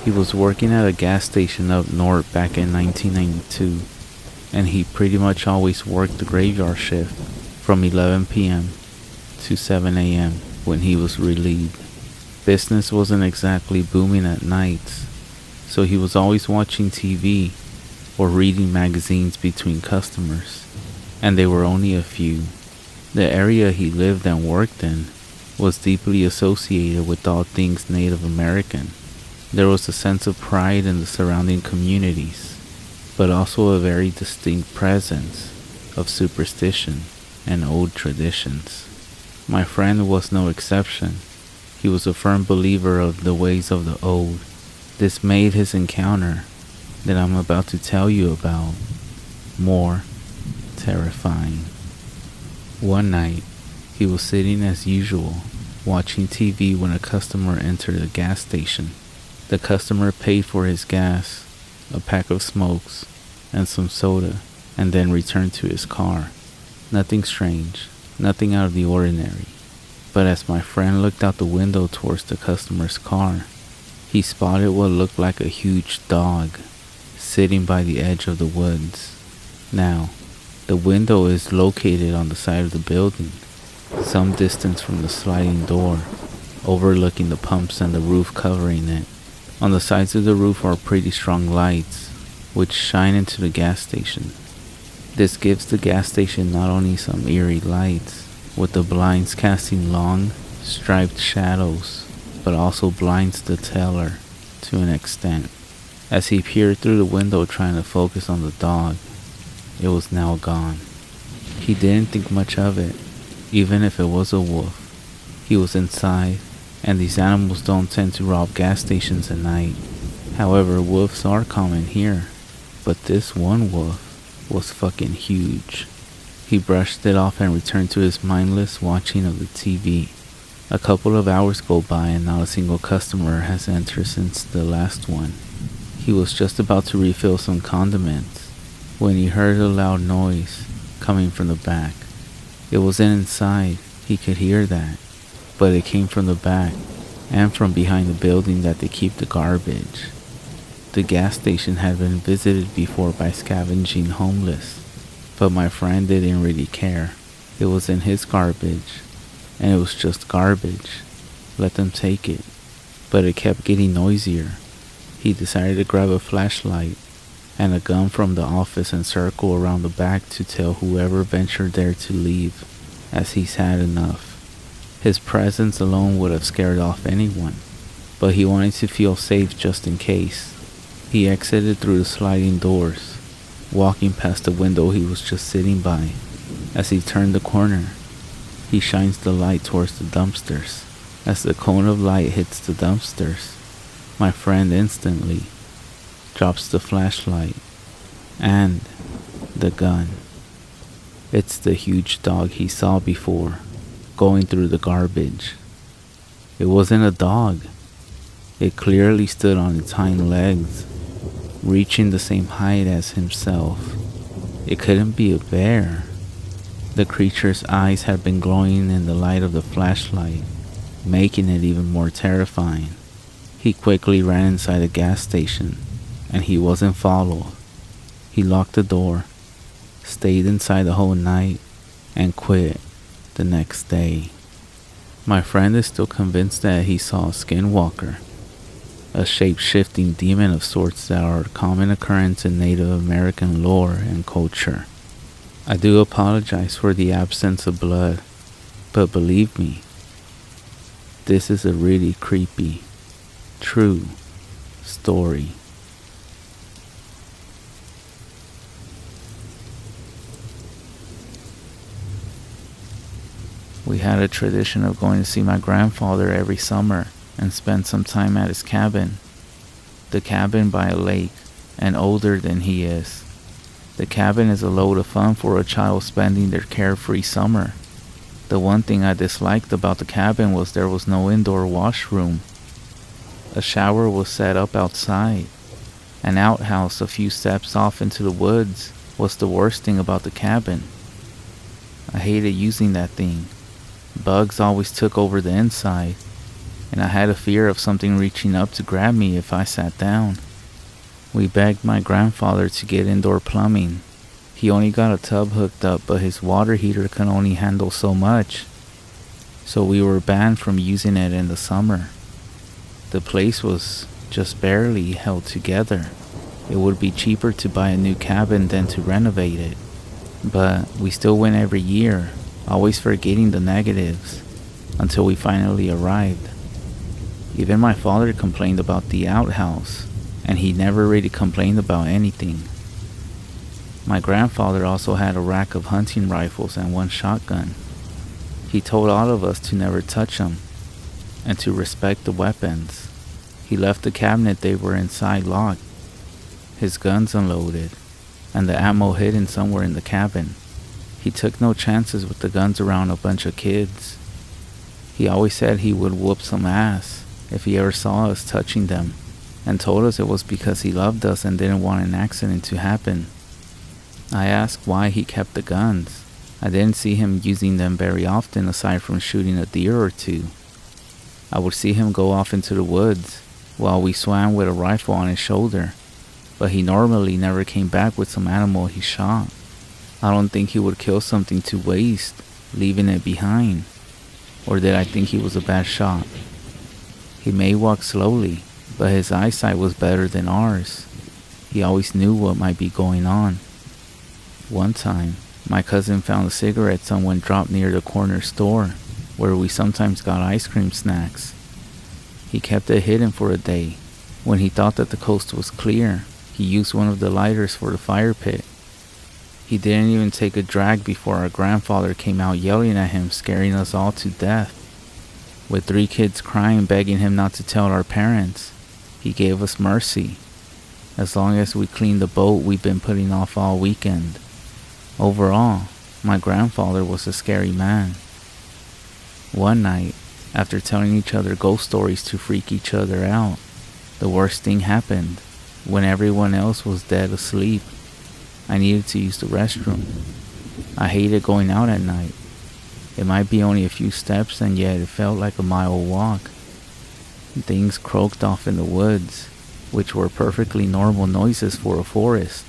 He was working at a gas station up north back in 1992, and he pretty much always worked the graveyard shift from 11 p.m. to 7 a.m. when he was relieved. Business wasn't exactly booming at nights, so he was always watching TV or reading magazines between customers, and they were only a few. The area he lived and worked in was deeply associated with all things Native American. There was a sense of pride in the surrounding communities, but also a very distinct presence of superstition and old traditions. My friend was no exception. He was a firm believer of the ways of the old. This made his encounter that I'm about to tell you about more terrifying. One night, he was sitting as usual, watching TV when a customer entered the gas station. The customer paid for his gas, a pack of smokes, and some soda, and then returned to his car. Nothing strange, nothing out of the ordinary. But as my friend looked out the window towards the customer's car, he spotted what looked like a huge dog sitting by the edge of the woods. Now, the window is located on the side of the building, some distance from the sliding door, overlooking the pumps and the roof covering it. On the sides of the roof are pretty strong lights, which shine into the gas station. This gives the gas station not only some eerie lights, with the blinds casting long, striped shadows, but also blinds the teller to an extent. As he peered through the window trying to focus on the dog, it was now gone. He didn't think much of it, even if it was a wolf. He was inside, and these animals don't tend to rob gas stations at night. However, wolves are common here, but this one wolf was fucking huge. He brushed it off and returned to his mindless watching of the TV. A couple of hours go by and not a single customer has entered since the last one. He was just about to refill some condiments when he heard a loud noise coming from the back. It wasn't inside, he could hear that, but it came from the back and from behind the building that they keep the garbage. The gas station had been visited before by scavenging homeless, but my friend didn't really care. It was in his garbage, and it was just garbage. Let them take it. But it kept getting noisier. He decided to grab a flashlight and a gun from the office and circle around the back to tell whoever ventured there to leave, as he's had enough. His presence alone would have scared off anyone, but he wanted to feel safe just in case. He exited through the sliding doors, walking past the window he was just sitting by. As he turned the corner, he shines the light towards the dumpsters. As the cone of light hits the dumpsters, my friend instantly drops the flashlight and the gun. It's the huge dog he saw before, going through the garbage. It wasn't a dog. It clearly stood on its hind legs, reaching the same height as himself. It couldn't be a bear. The creature's eyes had been glowing in the light of the flashlight, making it even more terrifying. He quickly ran inside the gas station, and he wasn't followed. He locked the door, stayed inside the whole night, and quit the next day. My friend is still convinced that he saw a skinwalker, a shape-shifting demon of sorts that are a common occurrence in Native American lore and culture. I do apologize for the absence of blood, but believe me, this is a really creepy, true story. We had a tradition of going to see my grandfather every summer and spend some time at his cabin. The cabin by a lake, and older than he is. The cabin is a load of fun for a child spending their carefree summer. The one thing I disliked about the cabin was there was no indoor washroom. A shower was set up outside. An outhouse a few steps off into the woods was the worst thing about the cabin. I hated using that thing. Bugs always took over the inside, and I had a fear of something reaching up to grab me if I sat down. We begged my grandfather to get indoor plumbing. He only got a tub hooked up, but his water heater could only handle so much, so we were banned from using it in the summer. The place was just barely held together. It would be cheaper to buy a new cabin than to renovate it, but we still went every year, always forgetting the negatives, until we finally arrived. Even my father complained about the outhouse, and he never really complained about anything. My grandfather also had a rack of hunting rifles and one shotgun. He told all of us to never touch them, and to respect the weapons. He left the cabinet they were inside locked, his guns unloaded, and the ammo hidden somewhere in the cabin. He took no chances with the guns around a bunch of kids. He always said he would whoop some ass if he ever saw us touching them, and told us it was because he loved us and didn't want an accident to happen. I asked why he kept the guns. I didn't see him using them very often aside from shooting a deer or two. I would see him go off into the woods while we swam with a rifle on his shoulder, but he normally never came back with some animal he shot. I don't think he would kill something to waste, leaving it behind. Or did I think he was a bad shot? He may walk slowly, but his eyesight was better than ours. He always knew what might be going on. One time, my cousin found a cigarette someone dropped near the corner store, where we sometimes got ice cream snacks. He kept it hidden for a day. When he thought that the coast was clear, he used one of the lighters for the fire pit. He didn't even take a drag before our grandfather came out yelling at him, scaring us all to death. With 3 kids crying, begging him not to tell our parents, he gave us mercy. As long as we cleaned the boat we've been putting off all weekend. Overall, my grandfather was a scary man. One night, after telling each other ghost stories to freak each other out, the worst thing happened. When everyone else was dead asleep, I needed to use the restroom. I hated going out at night. It might be only a few steps, and yet it felt like a mile walk. Things croaked off in the woods, which were perfectly normal noises for a forest.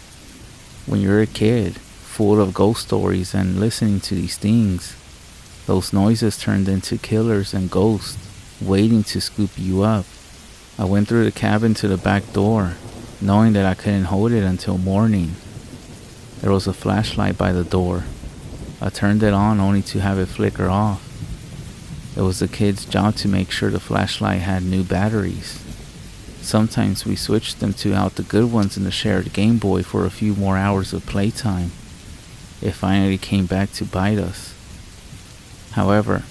When you're a kid, full of ghost stories and listening to these things, those noises turned into killers and ghosts waiting to scoop you up. I went through the cabin to the back door, knowing that I couldn't hold it until morning. There was a flashlight by the door. I turned it on only to have it flicker off. It was the kid's job to make sure the flashlight had new batteries. Sometimes we switched them to out the good ones in the shared Game Boy for a few more hours of playtime. It finally came back to bite us. However,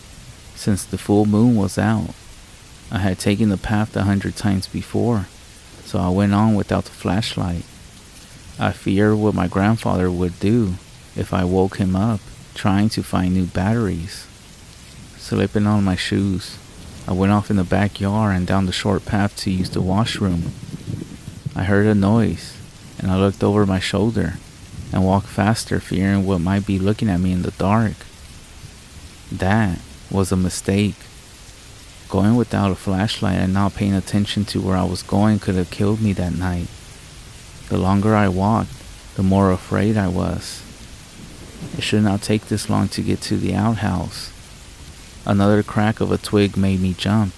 since the full moon was out, I had taken the path 100 times before, so I went on without the flashlight. I feared what my grandfather would do if I woke him up trying to find new batteries. Slipping on my shoes, I went off in the backyard and down the short path to use the washroom. I heard a noise, and I looked over my shoulder and walked faster, fearing what might be looking at me in the dark. That was a mistake. Going without a flashlight and not paying attention to where I was going could have killed me that night. The longer I walked, the more afraid I was. It should not take this long to get to the outhouse. Another crack of a twig made me jump.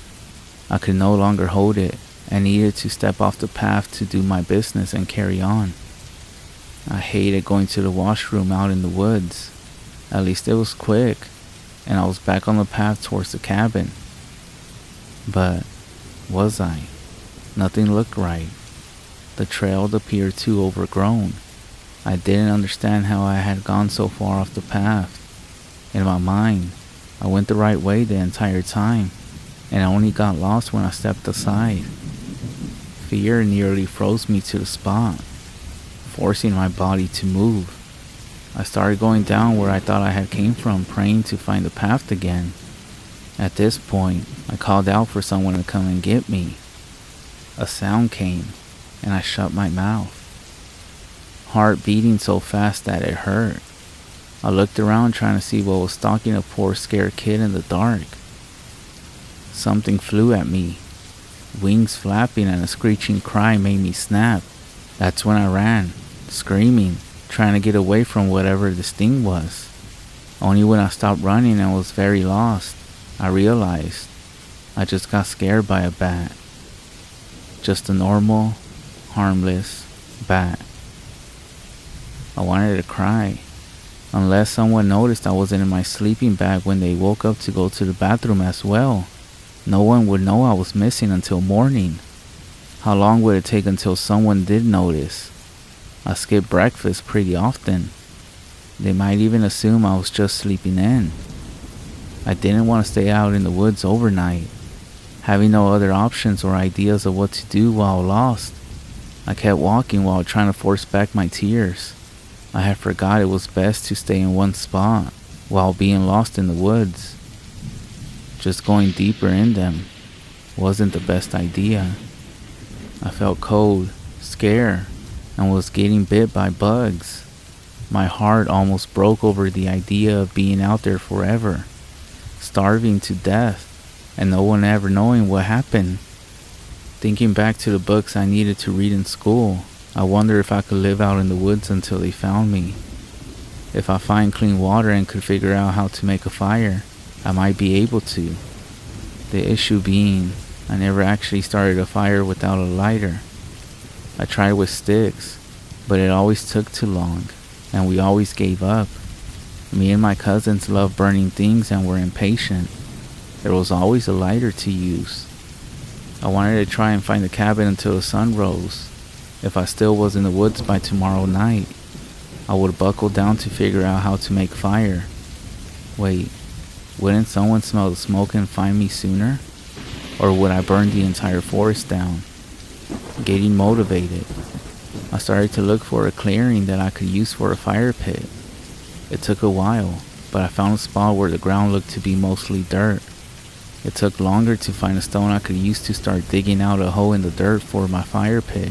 I could no longer hold it and needed to step off the path to do my business and carry on. I hated going to the washroom out in the woods. At least it was quick, and I was back on the path towards the cabin. But was I? Nothing looked right. The trail appeared too overgrown. I didn't understand how I had gone so far off the path. In my mind, I went the right way the entire time, and I only got lost when I stepped aside. Fear nearly froze me to the spot, forcing my body to move. I started going down where I thought I had came from, praying to find the path again. At this point, I called out for someone to come and get me. A sound came, and I shut my mouth. Heart beating so fast that it hurt. I looked around trying to see what was stalking a poor scared kid in the dark. Something flew at me. Wings flapping and a screeching cry made me snap. That's when I ran, screaming, trying to get away from whatever this thing was. Only when I stopped running and was very lost, I realized I just got scared by a bat. Just a normal, harmless bat. I wanted to cry. Unless someone noticed I wasn't in my sleeping bag when they woke up to go to the bathroom as well. No one would know I was missing until morning. How long would it take until someone did notice? I skipped breakfast pretty often. They might even assume I was just sleeping in. I didn't want to stay out in the woods overnight, having no other options or ideas of what to do while lost. I kept walking while trying to force back my tears. I had forgot it was best to stay in one spot while being lost in the woods. Just going deeper in them wasn't the best idea. I felt cold, scared, and was getting bit by bugs. My heart almost broke over the idea of being out there forever, starving to death, and no one ever knowing what happened. Thinking back to the books I needed to read in school, I wonder if I could live out in the woods until they found me. If I find clean water and could figure out how to make a fire, I might be able to. The issue being, I never actually started a fire without a lighter. I tried with sticks, but it always took too long, and we always gave up. Me and my cousins loved burning things and were impatient. There was always a lighter to use. I wanted to try and find the cabin until the sun rose. If I still was in the woods by tomorrow night, I would buckle down to figure out how to make fire. Wait, wouldn't someone smell the smoke and find me sooner? Or would I burn the entire forest down? Getting motivated, I started to look for a clearing that I could use for a fire pit. It took a while, but I found a spot where the ground looked to be mostly dirt. It took longer to find a stone I could use to start digging out a hole in the dirt for my fire pit.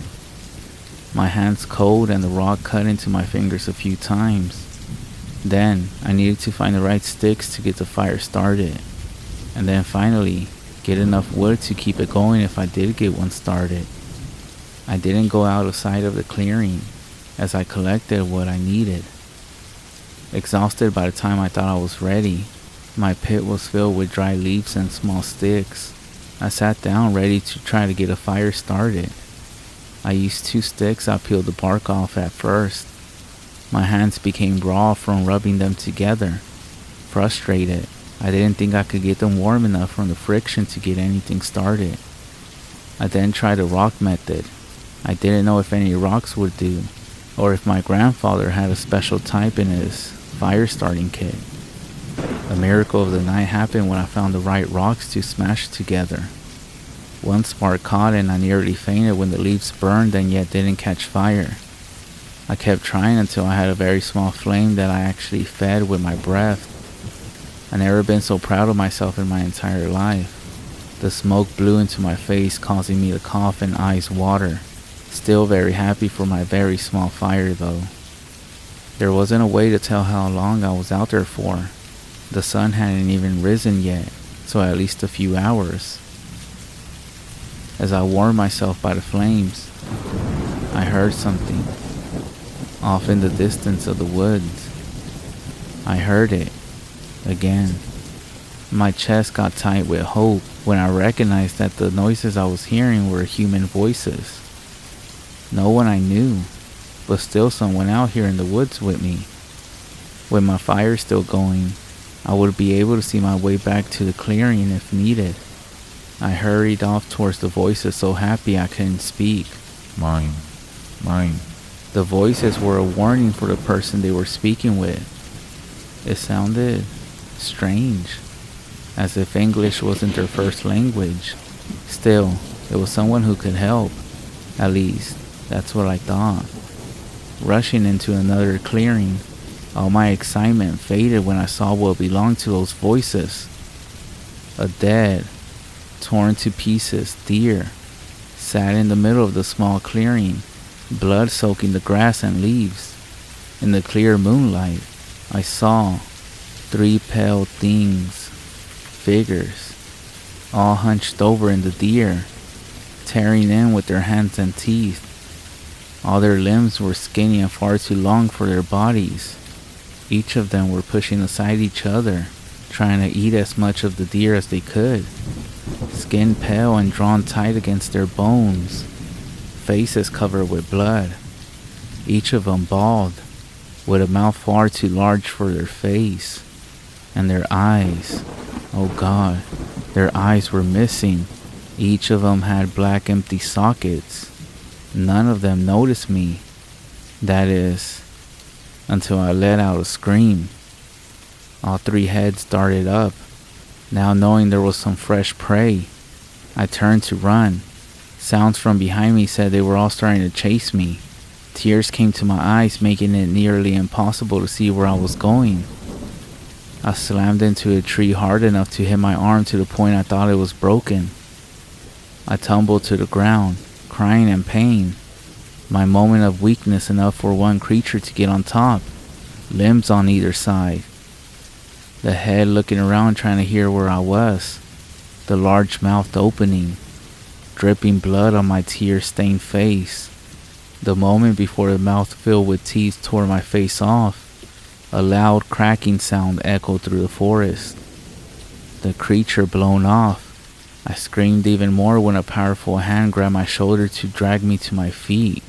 My hands cold and the rock cut into my fingers a few times. Then I needed to find the right sticks to get the fire started, and then finally get enough wood to keep it going if I did get one started. I didn't go out of sight of the clearing as I collected what I needed. Exhausted by the time I thought I was ready, my pit was filled with dry leaves and small sticks. I sat down ready to try to get a fire started. I used 2 sticks I peeled the bark off at first. My hands became raw from rubbing them together. Frustrated, I didn't think I could get them warm enough from the friction to get anything started. I then tried the rock method. I didn't know if any rocks would do, or if my grandfather had a special type in his fire starting kit. The miracle of the night happened when I found the right rocks to smash together. One spark caught and I nearly fainted when the leaves burned and yet didn't catch fire. I kept trying until I had a very small flame that I actually fed with my breath. I've never been so proud of myself in my entire life. The smoke blew into my face, causing me to cough and eyes water. Still very happy for my very small fire though. There wasn't a way to tell how long I was out there for. The sun hadn't even risen yet, so at least a few hours. As I warmed myself by the flames, I heard something off in the distance of the woods. I heard it again. My chest got tight with hope when I recognized that the noises I was hearing were human voices. No one I knew, but still someone out here in the woods with me. With my fire still going, I would be able to see my way back to the clearing if needed. I hurried off towards the voices, so happy I couldn't speak. Mine. The voices were a warning for the person they were speaking with. It sounded strange, as if English wasn't their first language. Still, it was someone who could help. At least, that's what I thought. Rushing into another clearing, all my excitement faded when I saw what belonged to those voices. A dead, torn to pieces deer sat in the middle of the small clearing, blood soaking the grass and leaves. In the clear moonlight, I saw 3 pale things, figures, all hunched over in the deer, tearing in with their hands and teeth. All their limbs were skinny and far too long for their bodies. Each of them were pushing aside each other, trying to eat as much of the deer as they could. Skin pale and drawn tight against their bones, faces covered with blood. Each of them bald, with a mouth far too large for their face. And their eyes, oh God, their eyes were missing. Each of them had black empty sockets. None of them noticed me. That is, until I let out a scream. All 3 heads darted up. Now knowing there was some fresh prey, I turned to run. Sounds from behind me said they were all starting to chase me. Tears came to my eyes, making it nearly impossible to see where I was going. I slammed into a tree hard enough to hit my arm to the point I thought it was broken. I tumbled to the ground, crying in pain. My moment of weakness enough for one creature to get on top, limbs on either side. The head looking around trying to hear where I was, the large mouth opening, dripping blood on my tear-stained face. The moment before the mouth filled with teeth tore my face off, a loud cracking sound echoed through the forest. The creature blown off. I screamed even more when a powerful hand grabbed my shoulder to drag me to my feet.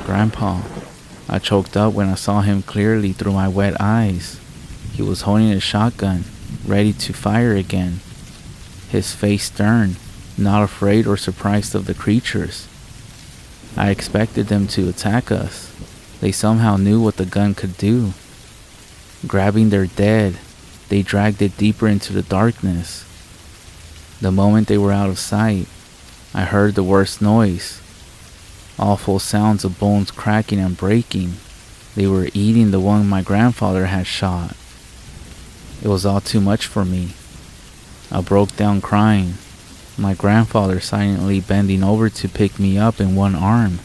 Grandpa. I choked up when I saw him clearly through my wet eyes. He was holding a shotgun, ready to fire again. His face stern, not afraid or surprised of the creatures. I expected them to attack us. They somehow knew what the gun could do. Grabbing their dead, they dragged it deeper into the darkness. The moment they were out of sight, I heard the worst noise. Awful sounds of bones cracking and breaking. They were eating the one my grandfather had shot. It was all too much for me. I broke down crying, my grandfather silently bending over to pick me up in one arm.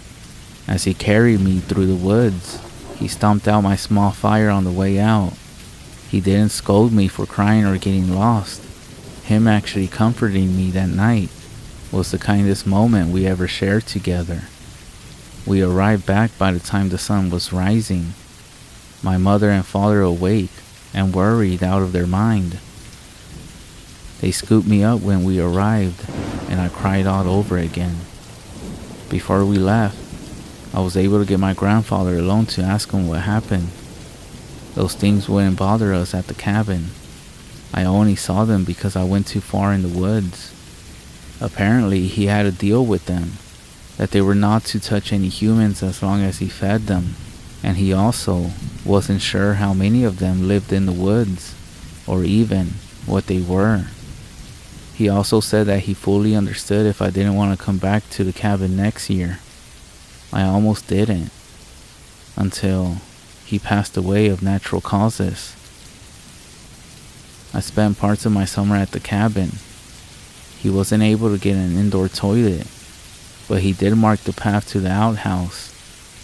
As he carried me through the woods, He stomped out my small fire on the way out. He didn't scold me for crying or getting lost. Him actually comforting me that night was the kindest moment we ever shared together. We arrived back by the time the sun was rising. My mother and father awake and worried out of their mind. They scooped me up when we arrived, and I cried all over again. Before we left, I was able to get my grandfather alone to ask him what happened. Those things wouldn't bother us at the cabin. I only saw them because I went too far in the woods. Apparently, he had a deal with them, that they were not to touch any humans as long as he fed them, and he also wasn't sure how many of them lived in the woods, or even what they were. He also said that he fully understood if I didn't want to come back to the cabin next year. I almost didn't, until he passed away of natural causes. I spent parts of my summer at the cabin. He wasn't able to get an indoor toilet, but he did mark the path to the outhouse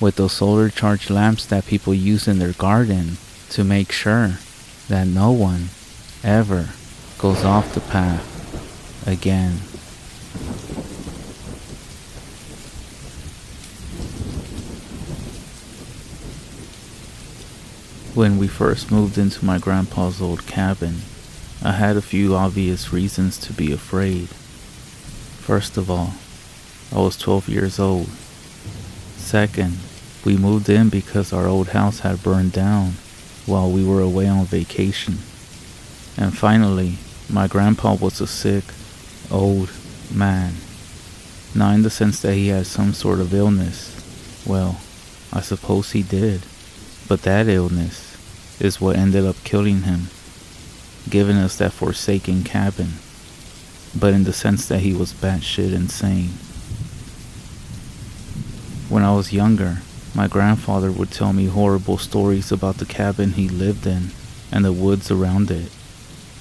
with those solar charged lamps that people use in their garden to make sure that no one ever goes off the path again. When we first moved into my grandpa's old cabin, I had a few obvious reasons to be afraid. First of all, I was 12 years old. Second, we moved in because our old house had burned down while we were away on vacation. And finally, my grandpa was a sick, old man. Not in the sense that he had some sort of illness. Well, I suppose he did. But that illness is what ended up killing him, giving us that forsaken cabin. But in the sense that he was batshit insane. When I was younger, my grandfather would tell me horrible stories about the cabin he lived in and the woods around it.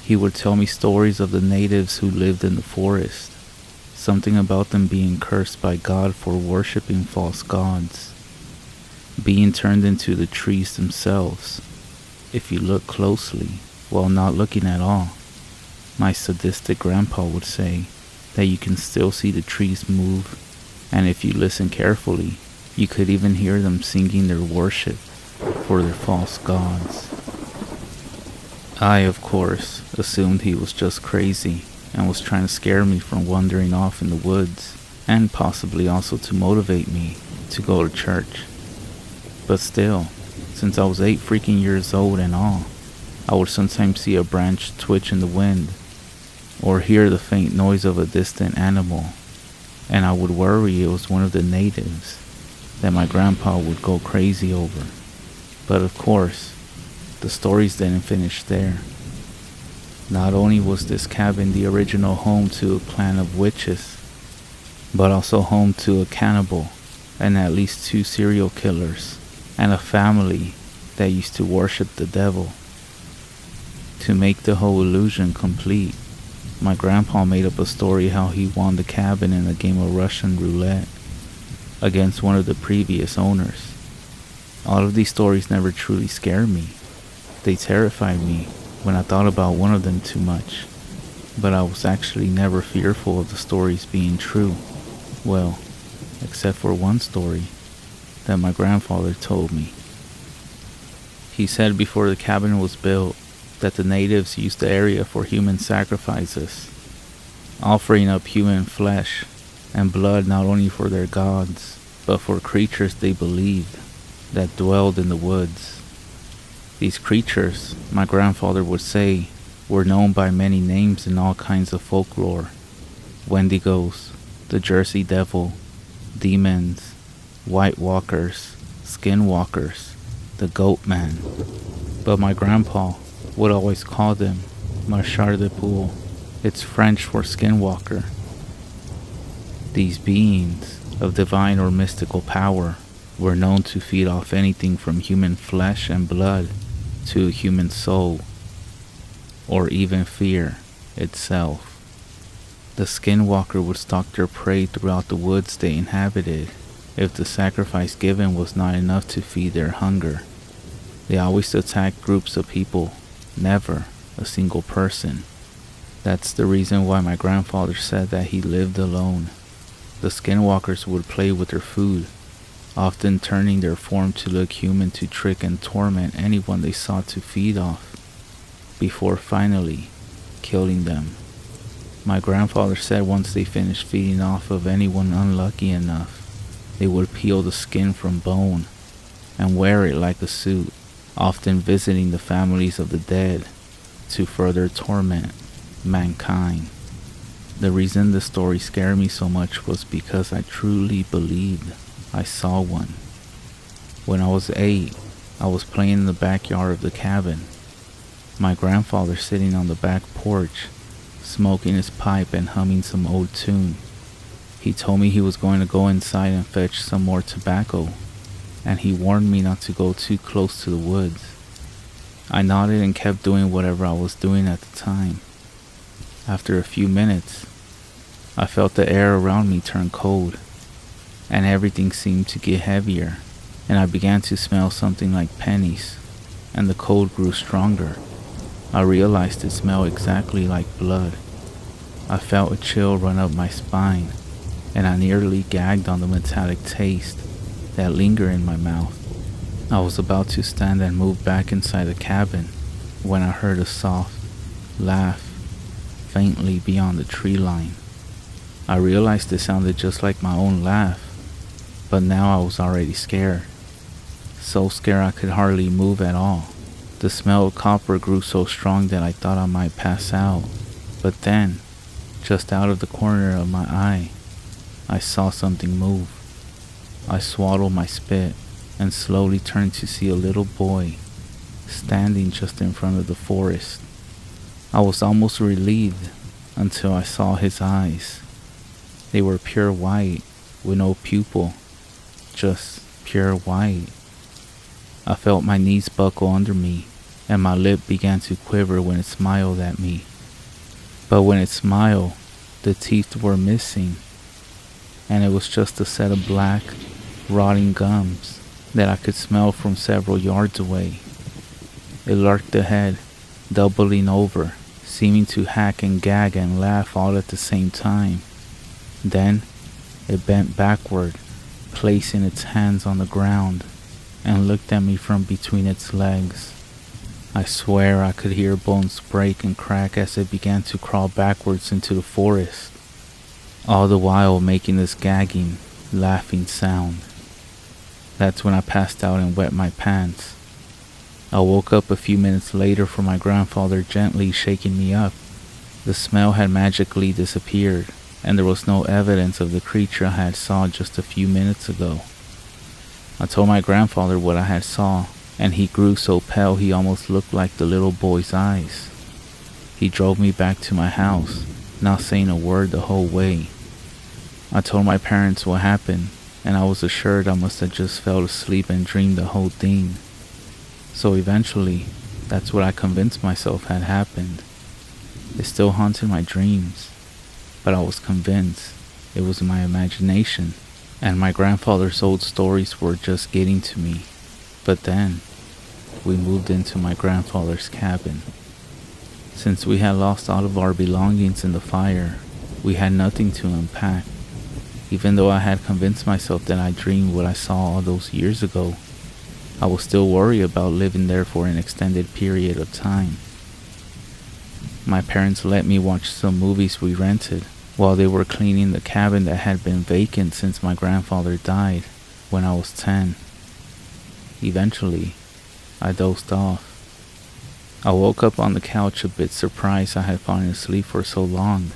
He would tell me stories of the natives who lived in the forest, something about them being cursed by God for worshipping false gods, being turned into the trees themselves, if you look closely, while not looking at all. My sadistic grandpa would say that you can still see the trees move, and if you listen carefully, you could even hear them singing their worship for their false gods. I, of course, assumed he was just crazy and was trying to scare me from wandering off in the woods, and possibly also to motivate me to go to church. But still, since I was 8 freaking years old and all, I would sometimes see a branch twitch in the wind, or hear the faint noise of a distant animal, and I would worry it was one of the natives that my grandpa would go crazy over. But of course, the stories didn't finish there. Not only was this cabin the original home to a clan of witches, but also home to a cannibal and at least 2 serial killers, and a family that used to worship the devil. To make the whole illusion complete, my grandpa made up a story how he won the cabin in a game of Russian roulette against one of the previous owners. All of these stories never truly scared me. They terrified me when I thought about one of them too much, but I was actually never fearful of the stories being true. Well, except for one story that my grandfather told me. He said before the cabin was built that the natives used the area for human sacrifices, offering up human flesh and blood not only for their gods, but for creatures they believed that dwelled in the woods. These creatures, my grandfather would say, were known by many names in all kinds of folklore: Wendigos, the Jersey Devil, demons, White Walkers, Skinwalkers, the Goat Man. But my grandpa would always call them Marchar de Poule. It's French for Skinwalker. These beings of divine or mystical power were known to feed off anything from human flesh and blood to a human soul, or even fear itself. The Skinwalker would stalk their prey throughout the woods they inhabited, if the sacrifice given was not enough to feed their hunger. They always attacked groups of people, never a single person. That's the reason why my grandfather said that he lived alone. The skinwalkers would play with their food, often turning their form to look human to trick and torment anyone they sought to feed off, before finally killing them. My grandfather said once they finished feeding off of anyone unlucky enough, they would peel the skin from bone and wear it like a suit, often visiting the families of the dead to further torment mankind. The reason the story scared me so much was because I truly believed I saw one. When I was 8, I was playing in the backyard of the cabin. My grandfather sitting on the back porch, smoking his pipe and humming some old tune. He told me he was going to go inside and fetch some more tobacco, and he warned me not to go too close to the woods. I nodded and kept doing whatever I was doing at the time. After a few minutes, I felt the air around me turn cold, and everything seemed to get heavier, and I began to smell something like pennies, and the cold grew stronger. I realized it smelled exactly like blood. I felt a chill run up my spine, and I nearly gagged on the metallic taste that lingered in my mouth. I was about to stand and move back inside the cabin when I heard a soft laugh faintly beyond the tree line. I realized it sounded just like my own laugh, but now I was already scared. So scared I could hardly move at all. The smell of copper grew so strong that I thought I might pass out, but then, just out of the corner of my eye, I saw something move. I swallowed my spit and slowly turned to see a little boy standing just in front of the forest. I was almost relieved until I saw his eyes. They were pure white with no pupil, just pure white. I felt my knees buckle under me and my lip began to quiver when it smiled at me. But when it smiled, the teeth were missing, and it was just a set of black, rotting gums that I could smell from several yards away. It lurked ahead, doubling over, seeming to hack and gag and laugh all at the same time. Then, it bent backward, placing its hands on the ground, and looked at me from between its legs. I swear I could hear bones break and crack as it began to crawl backwards into the forest, all the while making this gagging, laughing sound. That's when I passed out and wet my pants. I woke up a few minutes later from my grandfather gently shaking me up. The smell had magically disappeared, and there was no evidence of the creature I had saw just a few minutes ago. I told my grandfather what I had saw, and he grew so pale he almost looked like the little boy's eyes. He drove me back to my house, not saying a word the whole way. I told my parents what happened, and I was assured I must have just fell asleep and dreamed the whole thing. So eventually, that's what I convinced myself had happened. It still haunted my dreams, but I was convinced it was my imagination, and my grandfather's old stories were just getting to me. But then, we moved into my grandfather's cabin. Since we had lost all of our belongings in the fire, we had nothing to unpack. Even though I had convinced myself that I dreamed what I saw all those years ago, I was still worried about living there for an extended period of time. My parents let me watch some movies we rented while they were cleaning the cabin that had been vacant since my grandfather died when I was 10. Eventually, I dozed off. I woke up on the couch a bit surprised I had fallen asleep for so long.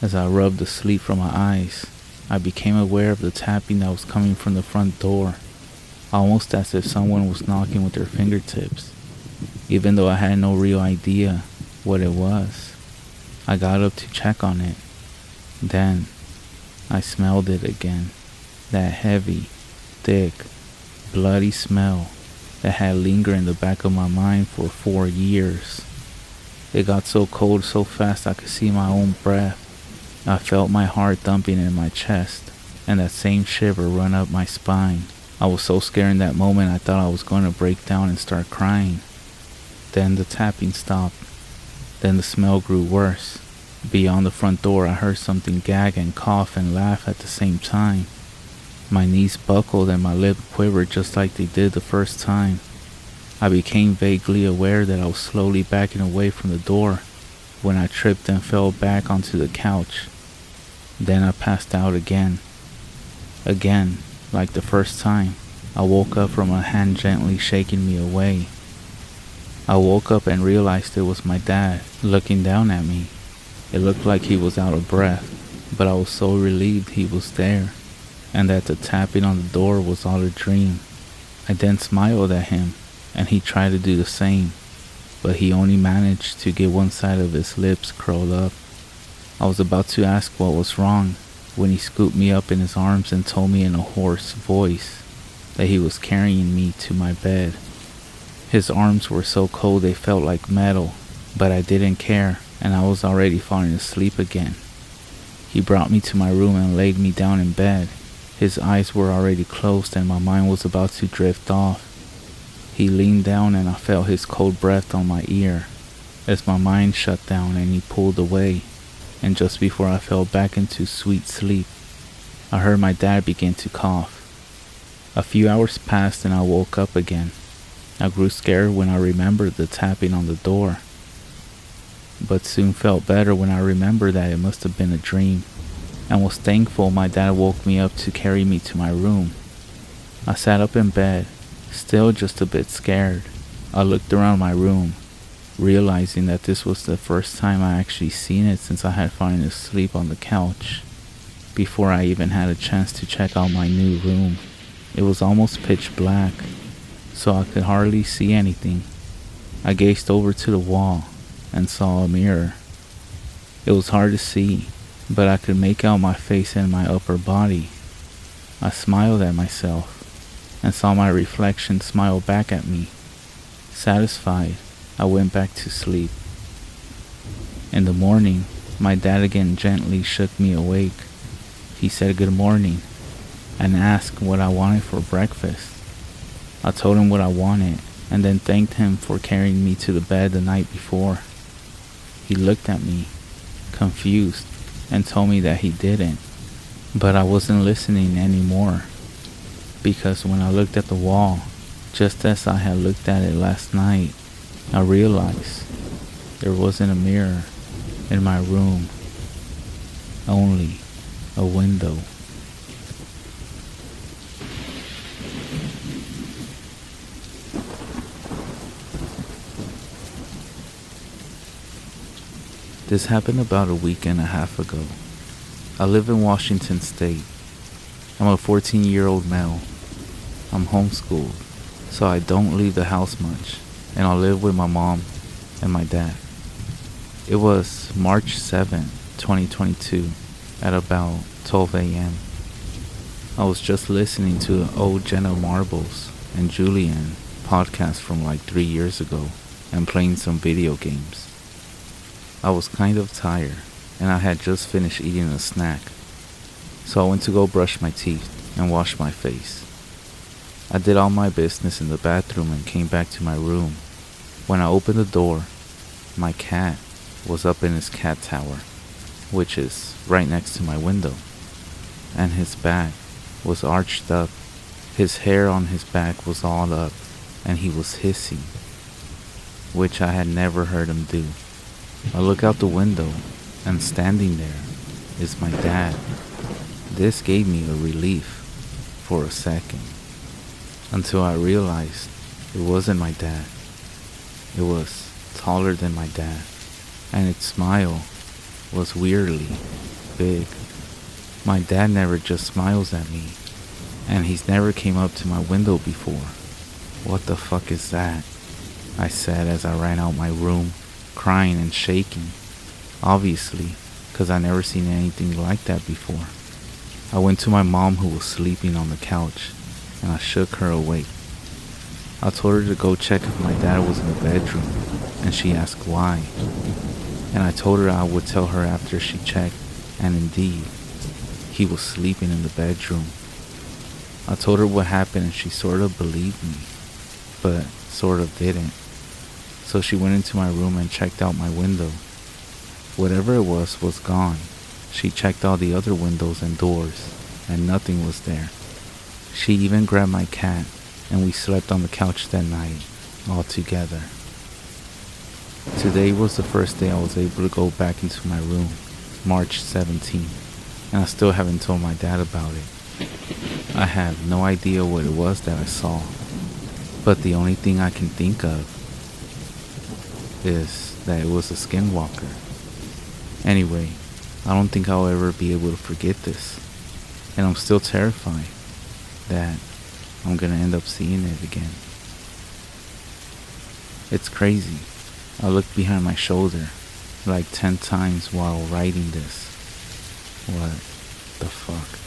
As I rubbed the sleep from my eyes, I became aware of the tapping that was coming from the front door, almost as if someone was knocking with their fingertips. Even though I had no real idea what it was, I got up to check on it. Then, I smelled it again, that heavy, thick, bloody smell that had lingered in the back of my mind for 4 years. It got so cold so fast I could see my own breath. I felt my heart thumping in my chest. and that same shiver run up my spine. I was so scared in that moment I thought I was going to break down and start crying. Then the tapping stopped. Then the smell grew worse. Beyond the front door, I heard something gag and cough and laugh at the same time. My knees buckled and my lip quivered just like they did the first time. I became vaguely aware that I was slowly backing away from the door when I tripped and fell back onto the couch. Then I passed out again. Again, like the first time, I woke up from a hand gently shaking me away. I woke up and realized it was my dad looking down at me. It looked like he was out of breath, but I was so relieved he was there, and that the tapping on the door was all a dream. I then smiled at him, and he tried to do the same, but he only managed to get one side of his lips curled up. I was about to ask what was wrong when he scooped me up in his arms and told me in a hoarse voice that he was carrying me to my bed. His arms were so cold they felt like metal, but I didn't care, and I was already falling asleep again. He brought me to my room and laid me down in bed. His eyes were already closed and my mind was about to drift off. He leaned down and I felt his cold breath on my ear as my mind shut down and he pulled away, and just before I fell back into sweet sleep, I heard my dad begin to cough. A few hours passed and I woke up again. I grew scared when I remembered the tapping on the door, but soon felt better when I remembered that it must have been a dream, and was thankful my dad woke me up to carry me to my room. I sat up in bed, still just a bit scared. I looked around my room, realizing that this was the first time I actually seen it since I had fallen asleep on the couch, before I even had a chance to check out my new room. It was almost pitch black, so I could hardly see anything. I gazed over to the wall and saw a mirror. It was hard to see, but I could make out my face and my upper body. I smiled at myself and saw my reflection smile back at me. Satisfied, I went back to sleep. In the morning, my dad again gently shook me awake. He said good morning and asked what I wanted for breakfast. I told him what I wanted and then thanked him for carrying me to the bed the night before. He looked at me, confused, and told me that he didn't, but I wasn't listening anymore, because when I looked at the wall, just as I had looked at it last night, I realized there wasn't a mirror in my room, only a window. This happened about a week and a half ago. I live in Washington State. I'm a 14-year-old male. I'm homeschooled, so I don't leave the house much, and I live with my mom and my dad. It was March 7, 2022, at about 12 a.m. I was just listening to an old Jenna Marbles and Julian podcast from like 3 years ago and playing some video games. I was kind of tired, and I had just finished eating a snack, so I went to go brush my teeth and wash my face. I did all my business in the bathroom and came back to my room. When I opened the door, my cat was up in his cat tower, which is right next to my window, and his back was arched up. His hair on his back was all up, and he was hissing, which I had never heard him do. I look out the window, and standing there is my dad. This gave me a relief for a second, until I realized it wasn't my dad. It was taller than my dad, and its smile was weirdly big. My dad never just smiles at me, and he's never came up to my window before. What the fuck is that? I said as I ran out my room, crying and shaking, obviously, because I never seen anything like that before. I went to my mom, who was sleeping on the couch, and I shook her awake. I told her to go check if my dad was in the bedroom, and she asked why, and I told her I would tell her after she checked, and indeed, he was sleeping in the bedroom. I told her what happened and she sort of believed me, but sort of didn't. So she went into my room and checked out my window. Whatever it was gone. She checked all the other windows and doors, and nothing was there. She even grabbed my cat, and we slept on the couch that night, all together. Today was the first day I was able to go back into my room, March 17th, and I still haven't told my dad about it. I have no idea what it was that I saw, but the only thing I can think of is that it was a skinwalker. Anyway, I don't think I'll ever be able to forget this, and I'm still terrified that I'm gonna end up seeing it again. It's crazy. I looked behind my shoulder like 10 times while writing this. What the fuck?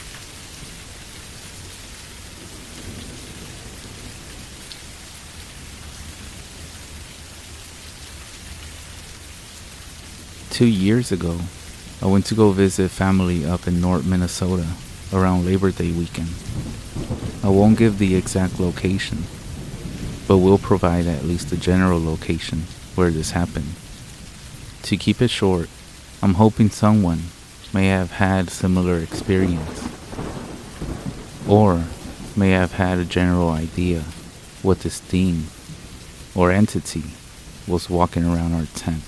Two years ago, I went to go visit family up in North Minnesota around Labor Day weekend. I won't give the exact location, but will provide at least a general location where this happened. To keep it short, I'm hoping someone may have had similar experience, or may have had a general idea what this theme or entity was walking around our tent.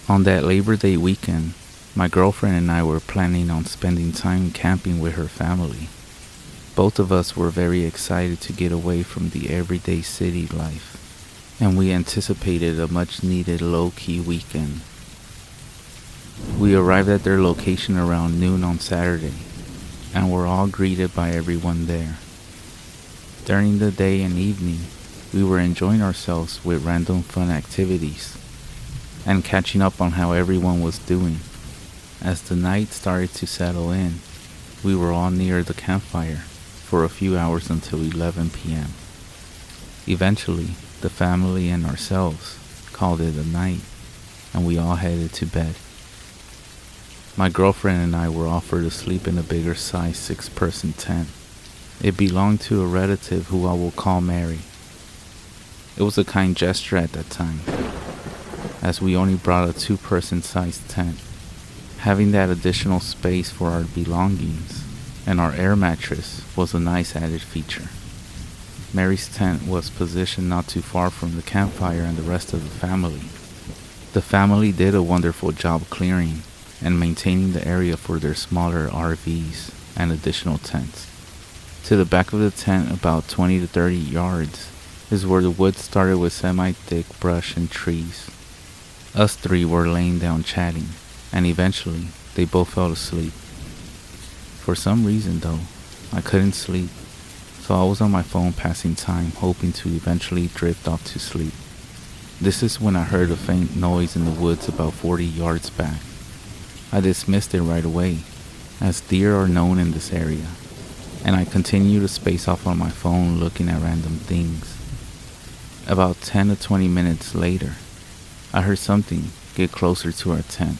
On that Labor Day weekend, my girlfriend and I were planning on spending time camping with her family. Both of us were very excited to get away from the everyday city life, and we anticipated a much needed low-key weekend. We arrived at their location around noon on Saturday, and were all greeted by everyone there. During the day and evening, we were enjoying ourselves with random fun activities, and catching up on how everyone was doing. As the night started to settle in, we were all near the campfire for a few hours until 11 p.m. Eventually, the family and ourselves called it a night, and we all headed to bed. My girlfriend and I were offered to sleep in a bigger size 6-person tent. It belonged to a relative who I will call Mary. It was a kind gesture at that time, as we only brought a 2-person sized tent. Having that additional space for our belongings and our air mattress was a nice added feature. Mary's tent was positioned not too far from the campfire and the rest of the family. The family did a wonderful job clearing and maintaining the area for their smaller RVs and additional tents. To the back of the tent, about 20 to 30 yards, is where the woods started with semi-thick brush and trees. Us three were laying down chatting, and eventually they both fell asleep. For some reason though, I couldn't sleep, so I was on my phone passing time, hoping to eventually drift off to sleep. This is when I heard a faint noise in the woods about 40 yards back. I dismissed it right away, as deer are known in this area, and I continued to space off on my phone looking at random things. About 10 to 20 minutes later, I heard something get closer to our tent.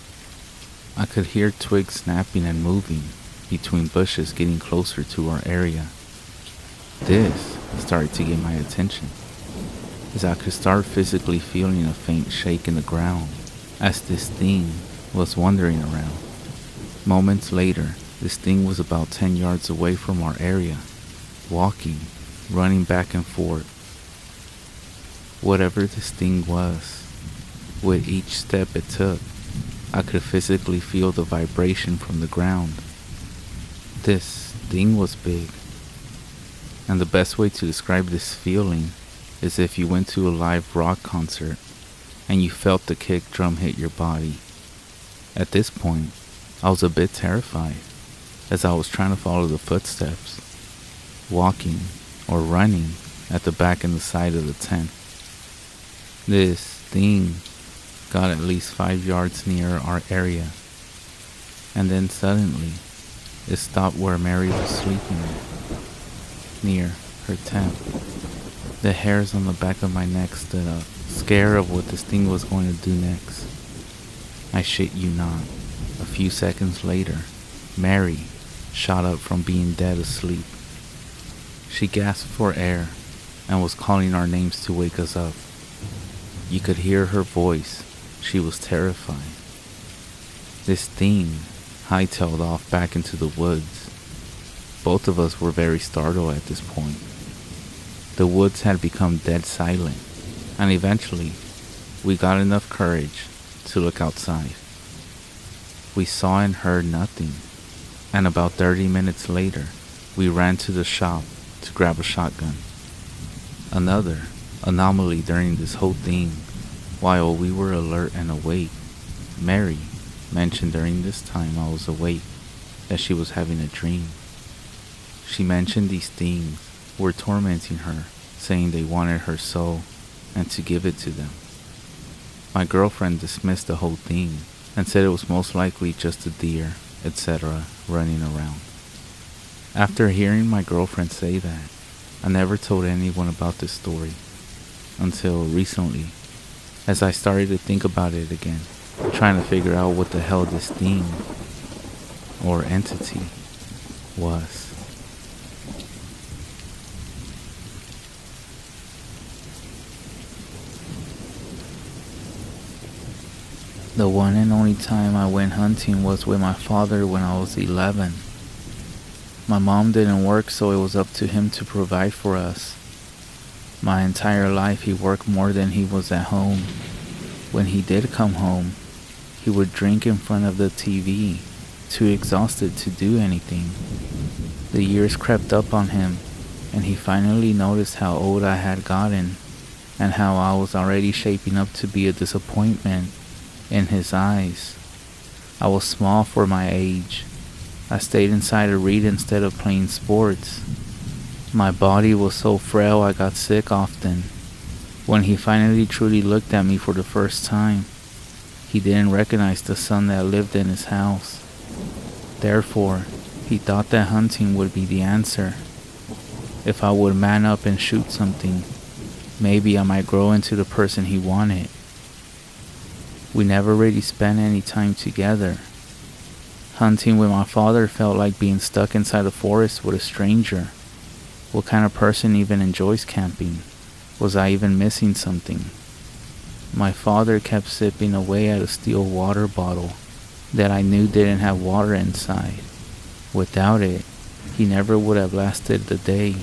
I could hear twigs snapping and moving between bushes getting closer to our area. This started to get my attention, as I could start physically feeling a faint shake in the ground as this thing was wandering around. Moments later, this thing was about 10 yards away from our area, walking, running back and forth. Whatever this thing was, with each step it took, I could physically feel the vibration from the ground. This thing was big, and the best way to describe this feeling is if you went to a live rock concert and you felt the kick drum hit your body. At this point, I was a bit terrified, as I was trying to follow the footsteps, walking or running at the back and the side of the tent. This thing got at least 5 yards near our area, and then suddenly it stopped where Mary was sleeping, near her tent. The hairs on the back of my neck stood up, scared of what this thing was going to do next. I shit you not, a few seconds later, Mary shot up from being dead asleep. She gasped for air and was calling our names to wake us up. You could hear her voice. She was terrified. This thing hightailed off back into the woods. Both of us were very startled at this point. The woods had become dead silent, and eventually we got enough courage to look outside. We saw and heard nothing, and about 30 minutes later, we ran to the shop to grab a shotgun. Another anomaly during this whole thing, while we were alert and awake, Mary mentioned during this time I was awake that she was having a dream. She mentioned these things were tormenting her, saying they wanted her soul and to give it to them. My girlfriend dismissed the whole thing and said it was most likely just a deer, etc., running around. After hearing my girlfriend say that, I never told anyone about this story until recently, as I started to think about it again, trying to figure out what the hell this thing or entity was. The one and only time I went hunting was with my father when I was 11. My mom didn't work, so it was up to him to provide for us. My entire life he worked more than he was at home. When he did come home, he would drink in front of the TV, too exhausted to do anything. The years crept up on him, and he finally noticed how old I had gotten, and how I was already shaping up to be a disappointment in his eyes. I was small for my age. I stayed inside to read instead of playing sports. My body was so frail I got sick often. When he finally truly looked at me for the first time, he didn't recognize the son that lived in his house. Therefore, he thought that hunting would be the answer. If I would man up and shoot something, maybe I might grow into the person he wanted. We never really spent any time together. Hunting with my father felt like being stuck inside a forest with a stranger. What kind of person even enjoys camping? Was I even missing something? My father kept sipping away at a steel water bottle that I knew didn't have water inside. Without it, he never would have lasted the day.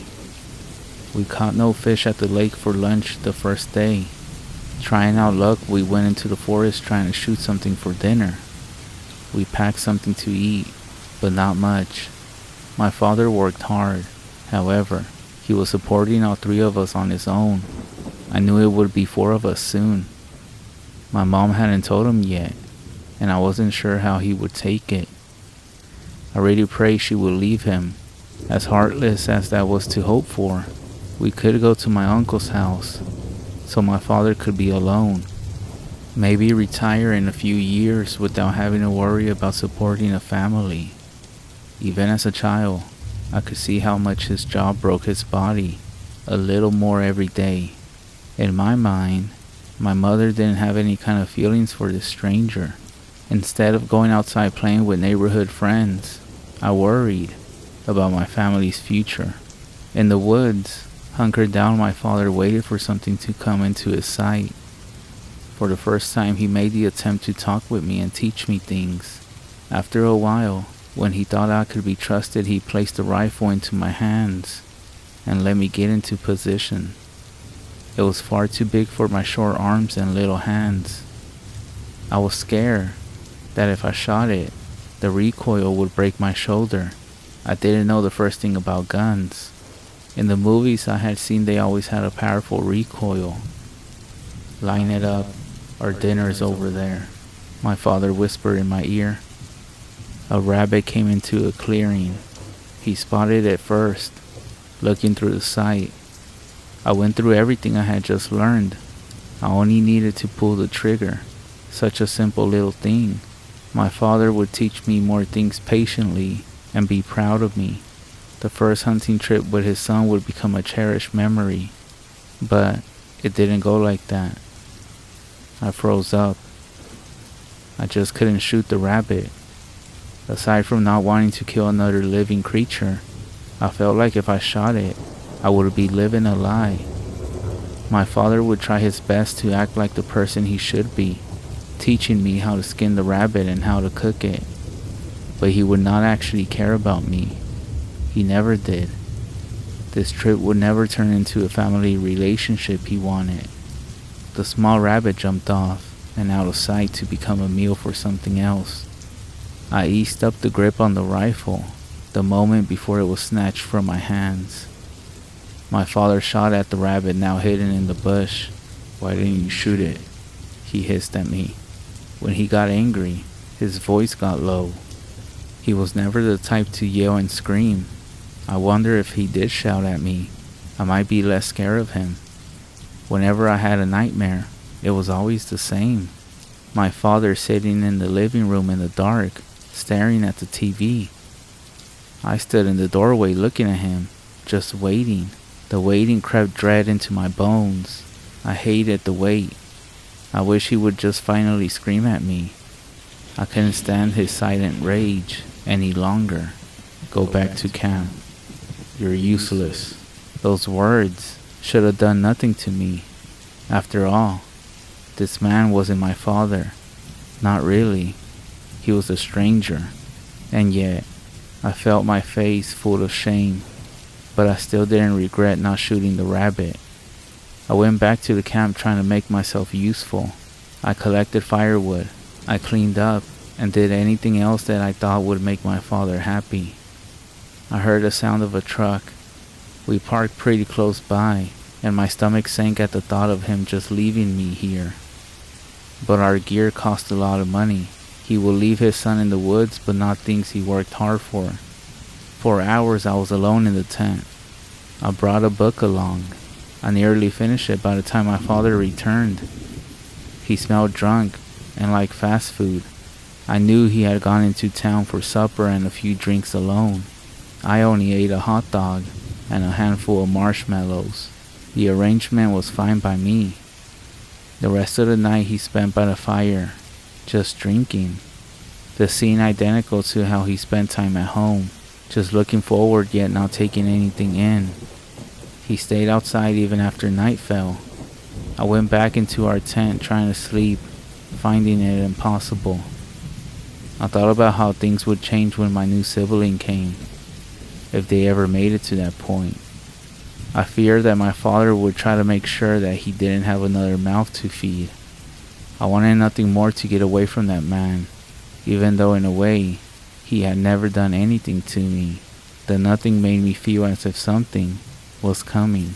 We caught no fish at the lake for lunch the first day. Trying out luck, we went into the forest trying to shoot something for dinner. We packed something to eat, but not much. My father worked hard. However, he was supporting all three of us on his own. I knew it would be four of us soon. My mom hadn't told him yet, and I wasn't sure how he would take it. I really prayed she would leave him. As heartless as that was to hope for, we could go to my uncle's house, so my father could be alone. Maybe retire in a few years without having to worry about supporting a family. Even as a child, I could see how much his job broke his body a little more every day. In my mind, my mother didn't have any kind of feelings for this stranger. Instead of going outside playing with neighborhood friends, I worried about my family's future. In the woods, hunkered down, my father waited for something to come into his sight. For the first time, he made the attempt to talk with me and teach me things. After a while, when he thought I could be trusted, he placed the rifle into my hands and let me get into position. It was far too big for my short arms and little hands. I was scared that if I shot it, the recoil would break my shoulder. I didn't know the first thing about guns. In the movies I had seen, they always had a powerful recoil. Line it up, our dinner is over there, my father whispered in my ear. A rabbit came into a clearing. He spotted it first, looking through the sight. I went through everything I had just learned. I only needed to pull the trigger. Such a simple little thing. My father would teach me more things patiently and be proud of me. The first hunting trip with his son would become a cherished memory. But it didn't go like that. I froze up. I just couldn't shoot the rabbit. Aside from not wanting to kill another living creature, I felt like if I shot it, I would be living a lie. My father would try his best to act like the person he should be, teaching me how to skin the rabbit and how to cook it. But he would not actually care about me. He never did. This trip would never turn into a family relationship he wanted. The small rabbit jumped off and out of sight to become a meal for something else. I eased up the grip on the rifle the moment before it was snatched from my hands. My father shot at the rabbit now hidden in the bush. "Why didn't you shoot it?" he hissed at me. When he got angry, his voice got low. He was never the type to yell and scream. I wonder if he did shout at me, I might be less scared of him. Whenever I had a nightmare, it was always the same. My father sitting in the living room in the dark, staring at the TV. I stood in the doorway looking at him, just waiting. The waiting crept dread into my bones. I hated the wait. I wish he would just finally scream at me. I couldn't stand his silent rage any longer. "Go back to camp. You're useless." Those words should have done nothing to me. After all, this man wasn't my father. Not really. He was a stranger. And yet, I felt my face full of shame. But I still didn't regret not shooting the rabbit. I went back to the camp trying to make myself useful. I collected firewood. I cleaned up and did anything else that I thought would make my father happy. I heard the sound of a truck. We parked pretty close by, and my stomach sank at the thought of him just leaving me here. But our gear cost a lot of money. He will leave his son in the woods, but not things he worked hard for. For hours I was alone in the tent. I brought a book along. I nearly finished it by the time my father returned. He smelled drunk and like fast food. I knew he had gone into town for supper and a few drinks alone. I only ate a hot dog and a handful of marshmallows. The arrangement was fine by me. The rest of the night he spent by the fire, just drinking. The scene identical to how he spent time at home, just looking forward yet not taking anything in. He stayed outside even after night fell. I went back into our tent trying to sleep, finding it impossible. I thought about how things would change when my new sibling came, if they ever made it to that point. I feared that my father would try to make sure that he didn't have another mouth to feed. I wanted nothing more to get away from that man, even though in a way, he had never done anything to me. The nothing made me feel as if something was coming.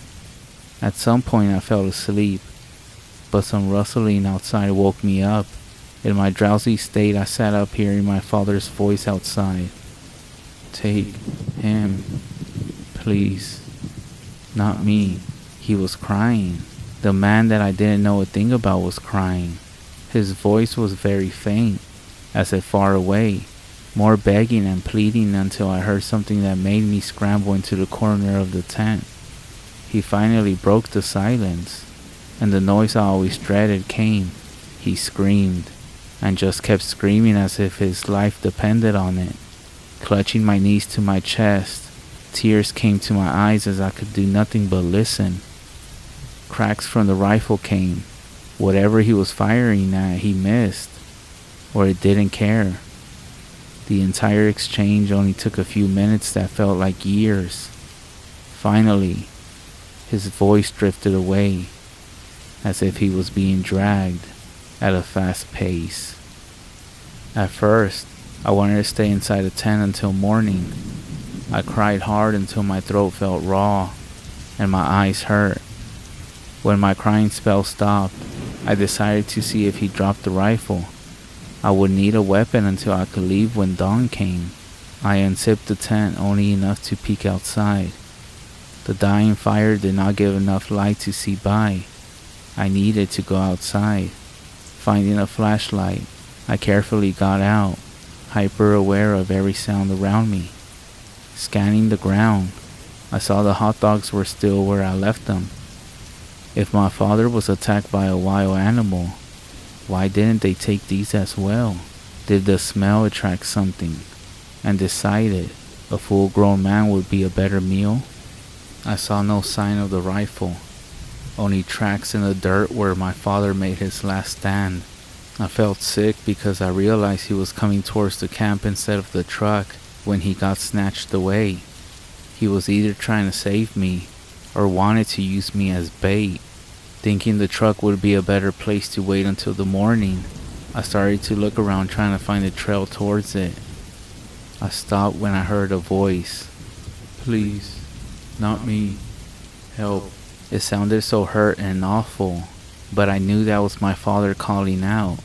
At some point I fell asleep, but some rustling outside woke me up. In my drowsy state I sat up hearing my father's voice outside. "Take him, please." Not me. He was crying. The man that I didn't know a thing about was crying. His voice was very faint, as if far away, more begging and pleading until I heard something that made me scramble into the corner of the tent. He finally broke the silence, and the noise I always dreaded came. He screamed, and just kept screaming as if his life depended on it. Clutching my knees to my chest, tears came to my eyes as I could do nothing but listen. Cracks from the rifle came. Whatever he was firing at, he missed, or it didn't care. The entire exchange only took a few minutes that felt like years. Finally, his voice drifted away, as if he was being dragged at a fast pace. At first, I wanted to stay inside the tent until morning. I cried hard until my throat felt raw and my eyes hurt. When my crying spell stopped, I decided to see if he dropped the rifle. I would need a weapon until I could leave when dawn came. I unzipped the tent only enough to peek outside. The dying fire did not give enough light to see by. I needed to go outside. Finding a flashlight, I carefully got out, hyper aware of every sound around me. Scanning the ground, I saw the hot dogs were still where I left them. If my father was attacked by a wild animal, why didn't they take these as well? Did the smell attract something? and decided a full-grown man would be a better meal. I saw no sign of the rifle, only tracks in the dirt where my father made his last stand. I felt sick because I realized he was coming towards the camp instead of the truck when he got snatched away. He was either trying to save me or wanted to use me as bait. Thinking the truck would be a better place to wait until the morning, I started to look around trying to find a trail towards it. I stopped when I heard a voice. "Please, not me. Help." It sounded so hurt and awful, but I knew that was my father calling out.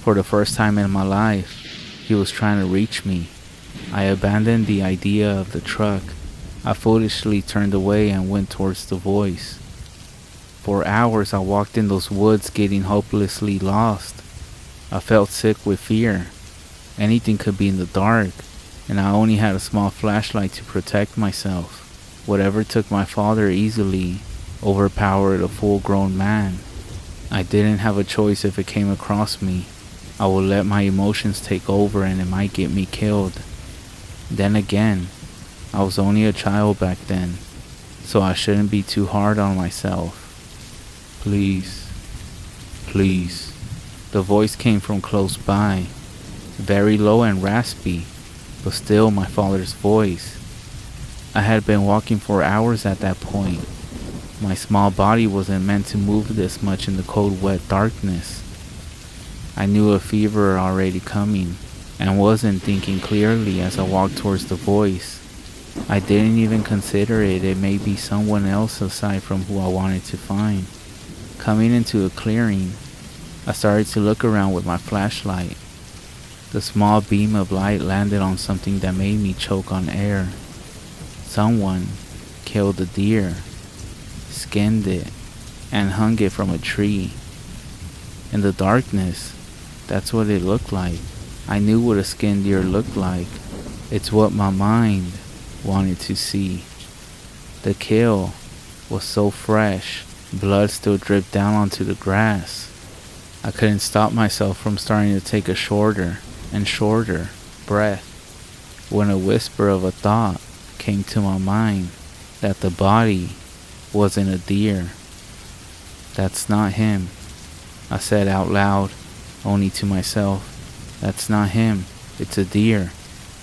For the first time in my life, he was trying to reach me. I abandoned the idea of the truck. I foolishly turned away and went towards the voice. For hours I walked in those woods getting hopelessly lost. I felt sick with fear. Anything could be in the dark, and I only had a small flashlight to protect myself. Whatever took my father easily overpowered a full-grown man. I didn't have a choice if it came across me. I would let my emotions take over and it might get me killed. Then again, I was only a child back then, so I shouldn't be too hard on myself. "Please, please." The voice came from close by, very low and raspy, but still my father's voice. I had been walking for hours at that point. My small body wasn't meant to move this much in the cold, wet darkness. I knew a fever already coming, and wasn't thinking clearly as I walked towards the voice. I didn't even consider it may be someone else aside from who I wanted to find. Coming into a clearing, I started to look around with my flashlight. The small beam of light landed on something that made me choke on air. Someone killed a deer, skinned it, and hung it from a tree. In the darkness, that's what it looked like. I knew what a skinned deer looked like. It's what my mind wanted to see. The kill was so fresh, blood still dripped down onto the grass. I couldn't stop myself from starting to take a shorter and shorter breath when a whisper of a thought came to my mind that the body wasn't a deer. "That's not him," I said out loud, only to myself. "That's not him. It's a deer.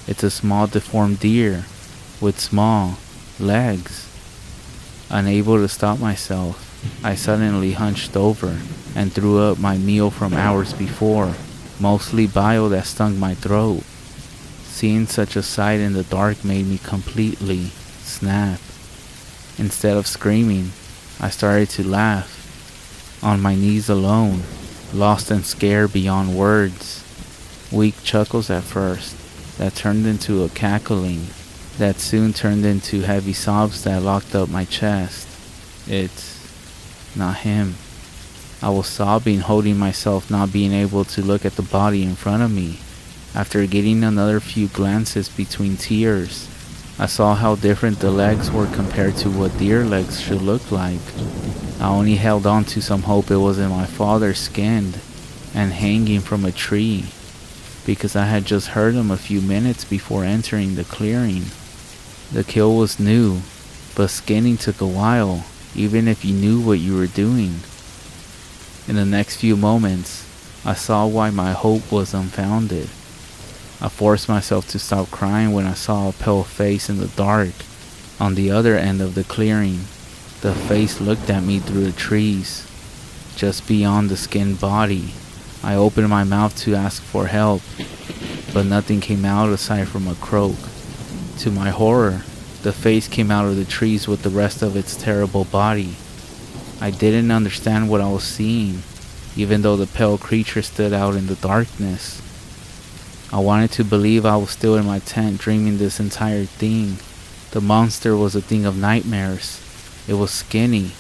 It's a small deformed deer with small legs." Unable to stop myself, I suddenly hunched over and threw up my meal from hours before, mostly bile that stung my throat. Seeing such a sight in the dark made me completely snap. Instead of screaming, I started to laugh, on my knees alone, lost and scared beyond words. Weak chuckles at first, that turned into a cackling, that soon turned into heavy sobs that locked up my chest. "It's not him." I was sobbing, holding myself, not being able to look at the body in front of me. After getting another few glances between tears, I saw how different the legs were compared to what deer legs should look like. I only held on to some hope it wasn't my father skinned and hanging from a tree, because I had just heard him a few minutes before entering the clearing. The kill was new, but skinning took a while, even if you knew what you were doing. In the next few moments, I saw why my hope was unfounded. I forced myself to stop crying when I saw a pale face in the dark on the other end of the clearing. The face looked at me through the trees, just beyond the skinned body. I opened my mouth to ask for help, but nothing came out aside from a croak. To my horror, the face came out of the trees with the rest of its terrible body. I didn't understand what I was seeing, even though the pale creature stood out in the darkness. I wanted to believe I was still in my tent dreaming this entire thing. The monster was a thing of nightmares. It was skinny,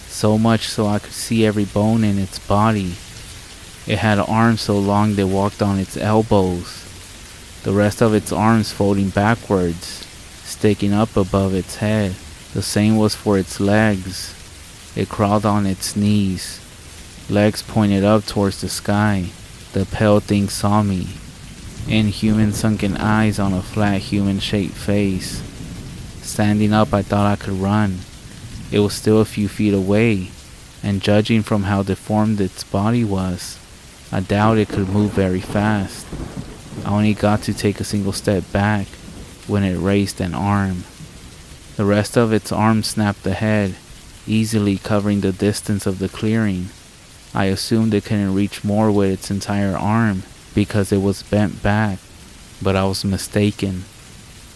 so much so I could see every bone in its body. It had arms so long they walked on its elbows, the rest of its arms folding backwards, sticking up above its head. The same was for its legs. It crawled on its knees, legs pointed up towards the sky. The pale thing saw me. Inhuman sunken eyes on a flat human-shaped face. Standing up, I thought I could run. It was still a few feet away, and judging from how deformed its body was, I doubt it could move very fast. I only got to take a single step back when it raised an arm. The rest of its arm snapped ahead, easily covering the distance of the clearing. I assumed it couldn't reach more with its entire arm because it was bent back, but I was mistaken.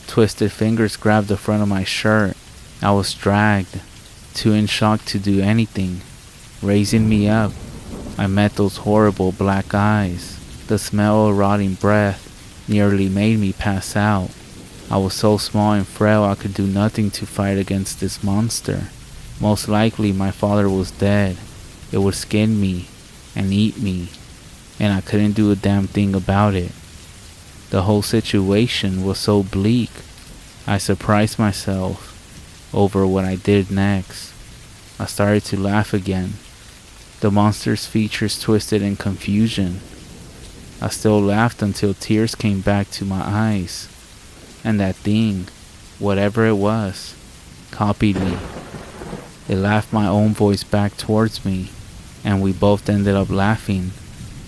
Twisted fingers grabbed the front of my shirt. I was dragged, too in shock to do anything. Raising me up, I met those horrible black eyes. The smell of rotting breath nearly made me pass out. I was so small and frail I could do nothing to fight against this monster. Most likely my father was dead. It would skin me and eat me, and I couldn't do a damn thing about it. The whole situation was so bleak. I surprised myself over what I did next. I started to laugh again. The monster's features twisted in confusion. I still laughed until tears came back to my eyes. And that thing, whatever it was, copied me. It laughed my own voice back towards me, and we both ended up laughing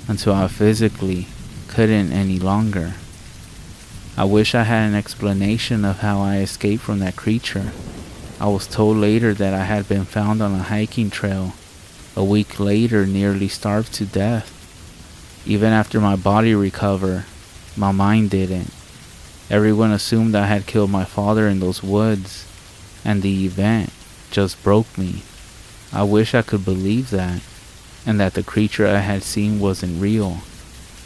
until I physically couldn't any longer. I wish I had an explanation of how I escaped from that creature. I was told later that I had been found on a hiking trail. A week later, nearly starved to death. Even after my body recovered, my mind didn't. Everyone assumed I had killed my father in those woods, and the event just broke me. I wish I could believe that, and that the creature I had seen wasn't real.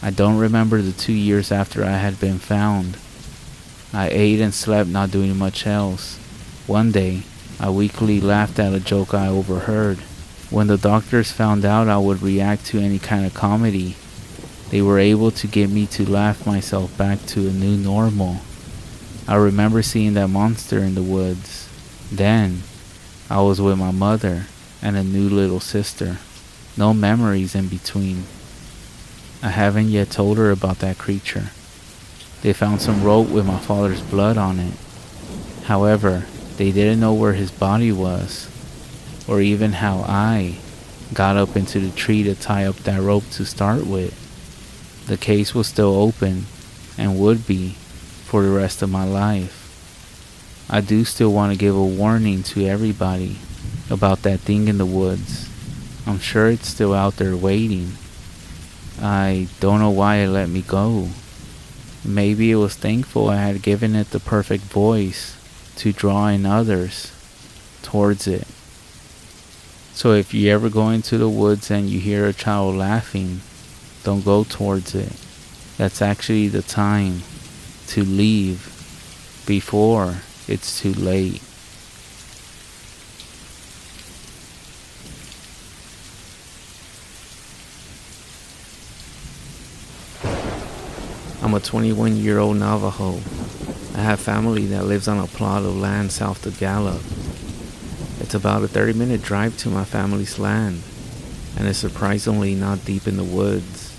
I don't remember the 2 years after I had been found. I ate and slept, not doing much else. One day, I weakly laughed at a joke I overheard. When the doctors found out I would react to any kind of comedy, they were able to get me to laugh myself back to a new normal. I remember seeing that monster in the woods. Then, I was with my mother and a new little sister. No memories in between. I haven't yet told her about that creature. They found some rope with my father's blood on it. However, they didn't know where his body was, or even how I got up into the tree to tie up that rope to start with. The case was still open, and would be for the rest of my life. I do still want to give a warning to everybody about that thing in the woods. I'm sure it's still out there waiting. I don't know why it let me go. Maybe it was thankful I had given it the perfect voice to draw in others towards it. So if you ever go into the woods and you hear a child laughing, don't go towards it. That's actually the time to leave before it's too late. I'm a 21-year-old Navajo. I have family that lives on a plot of land south of Gallup. It's about a 30-minute drive to my family's land, and it's surprisingly not deep in the woods.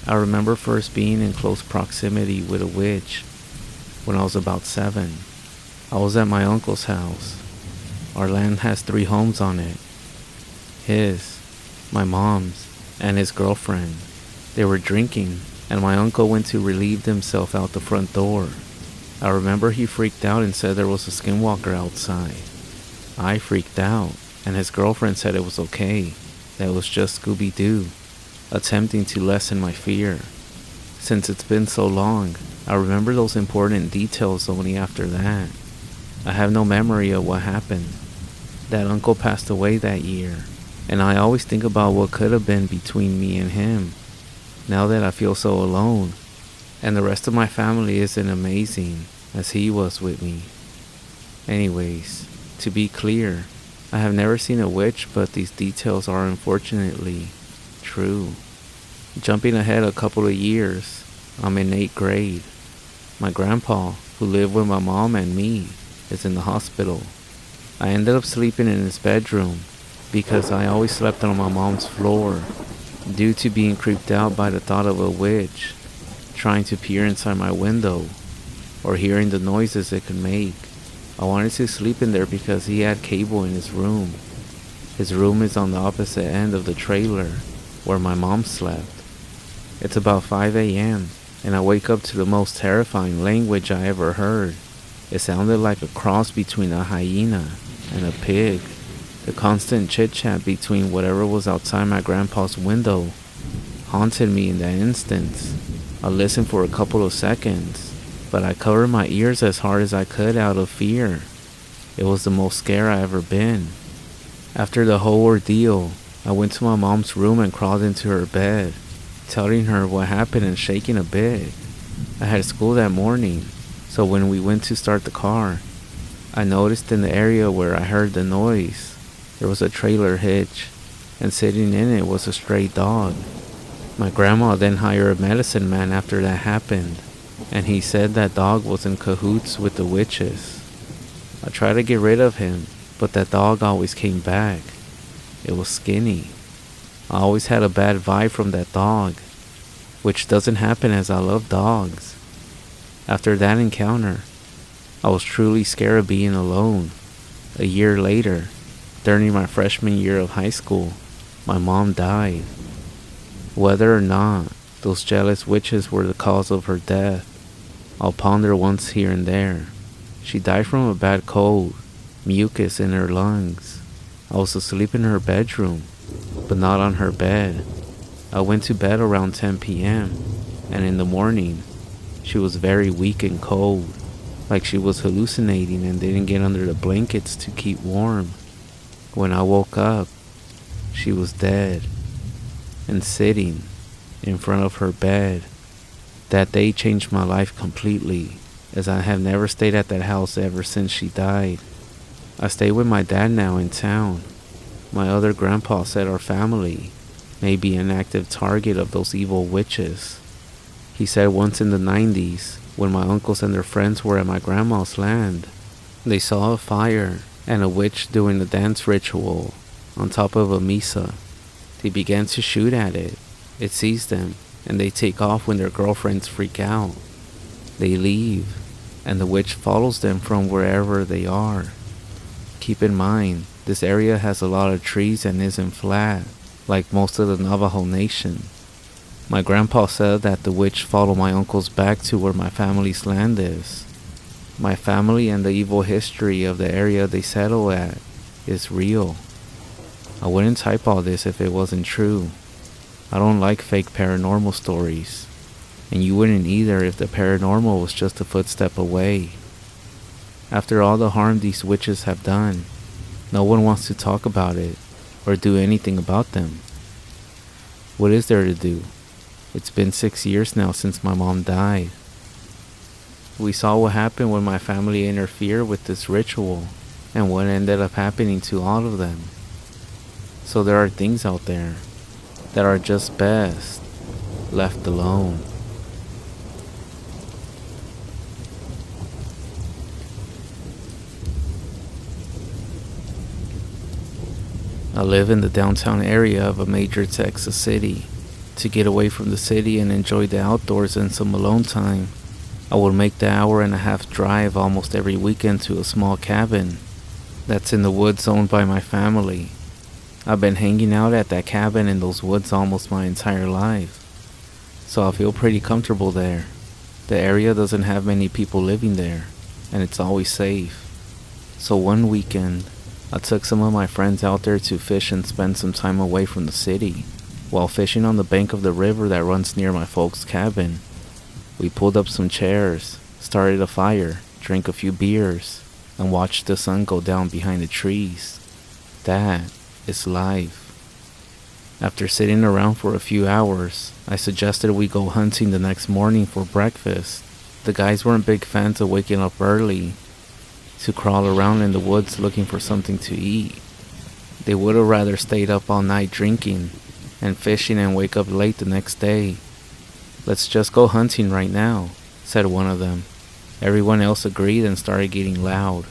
I remember first being in close proximity with a witch when I was about 7. I was at my uncle's house. Our land has 3 homes on it. His, my mom's, and his girlfriend. They were drinking, and my uncle went to relieve himself out the front door. I remember he freaked out and said there was a skinwalker outside. I freaked out, and his girlfriend said it was okay, that it was just Scooby-Doo, attempting to lessen my fear. Since it's been so long, I remember those important details only after that. I have no memory of what happened. That uncle passed away that year, and I always think about what could have been between me and him. Now that I feel so alone, and the rest of my family isn't amazing as he was with me. Anyways, to be clear, I have never seen a witch, but these details are unfortunately true. Jumping ahead a couple of years, I'm in 8th grade. My grandpa, who lived with my mom and me, is in the hospital. I ended up sleeping in his bedroom because I always slept on my mom's floor due to being creeped out by the thought of a witch. trying to peer inside my window, or hearing the noises it could make. I wanted to sleep in there because he had cable in his room. His room is on the opposite end of the trailer where my mom slept. It's about 5 a.m. and I wake up to the most terrifying language I ever heard. It sounded like a cross between a hyena and a pig. The constant chit-chat between whatever was outside my grandpa's window haunted me in that instance. I listened for a couple of seconds, but I covered my ears as hard as I could out of fear. It was the most scared I ever been. After the whole ordeal, I went to my mom's room and crawled into her bed, telling her what happened and shaking a bit. I had school that morning, so when we went to start the car, I noticed in the area where I heard the noise, there was a trailer hitch, and sitting in it was a stray dog. My grandma then hired a medicine man after that happened, and he said that dog was in cahoots with the witches. I tried to get rid of him, but that dog always came back. It was Skinny. I always had a bad vibe from that dog, which doesn't happen as I love dogs. After that encounter, I was truly scared of being alone. A year later, during my freshman year of high school, my mom died. Whether or not those jealous witches were the cause of her death, I'll ponder once here and there. She died from a bad cold, mucus in her lungs. I was asleep in her bedroom, but not on her bed. I went to bed around 10 p.m., and in the morning, she was very weak and cold, like she was hallucinating and didn't get under the blankets to keep warm. When I woke up, she was dead, and sitting in front of her bed. That day changed my life completely, as I have never stayed at that house ever since she died. I stay with my dad now in town. My other grandpa said our family may be an active target of those evil witches. He said once in the 90s, when my uncles and their friends were at my grandma's land, they saw a fire and a witch doing a dance ritual on top of a mesa. They began to shoot at it. It sees them, and they take off when their girlfriends freak out. They leave, and the witch follows them from wherever they are. Keep in mind, this area has a lot of trees and isn't flat, like most of the Navajo Nation. My grandpa said that the witch followed my uncles back to where my family's land is. My family and the evil history of the area they settle at is real. I wouldn't type all this if it wasn't true. I don't like fake paranormal stories, and you wouldn't either if the paranormal was just a footstep away. After all the harm these witches have done, no one wants to talk about it or do anything about them. What is there to do? It's been 6 years now since my mom died. We saw what happened when my family interfered with this ritual and what ended up happening to all of them. So there are things out there that are just best left alone. I live in the downtown area of a major Texas city. To get away from the city and enjoy the outdoors and some alone time, I would make the hour-and-a-half drive almost every weekend to a small cabin that's in the woods owned by my family. I've been hanging out at that cabin in those woods almost my entire life, so I feel pretty comfortable there. The area doesn't have many people living there, and it's always safe. So one weekend, I took some of my friends out there to fish and spend some time away from the city. While fishing on the bank of the river that runs near my folks' cabin, we pulled up some chairs, started a fire, drank a few beers, and watched the sun go down behind the trees. That is life. After sitting around for a few hours, I suggested we go hunting the next morning for breakfast. The guys weren't big fans of waking up early to crawl around in the woods looking for something to eat. They would have rather stayed up all night drinking and fishing and wake up late the next day. "Let's just go hunting right now," said one of them. Everyone else agreed and started getting loud.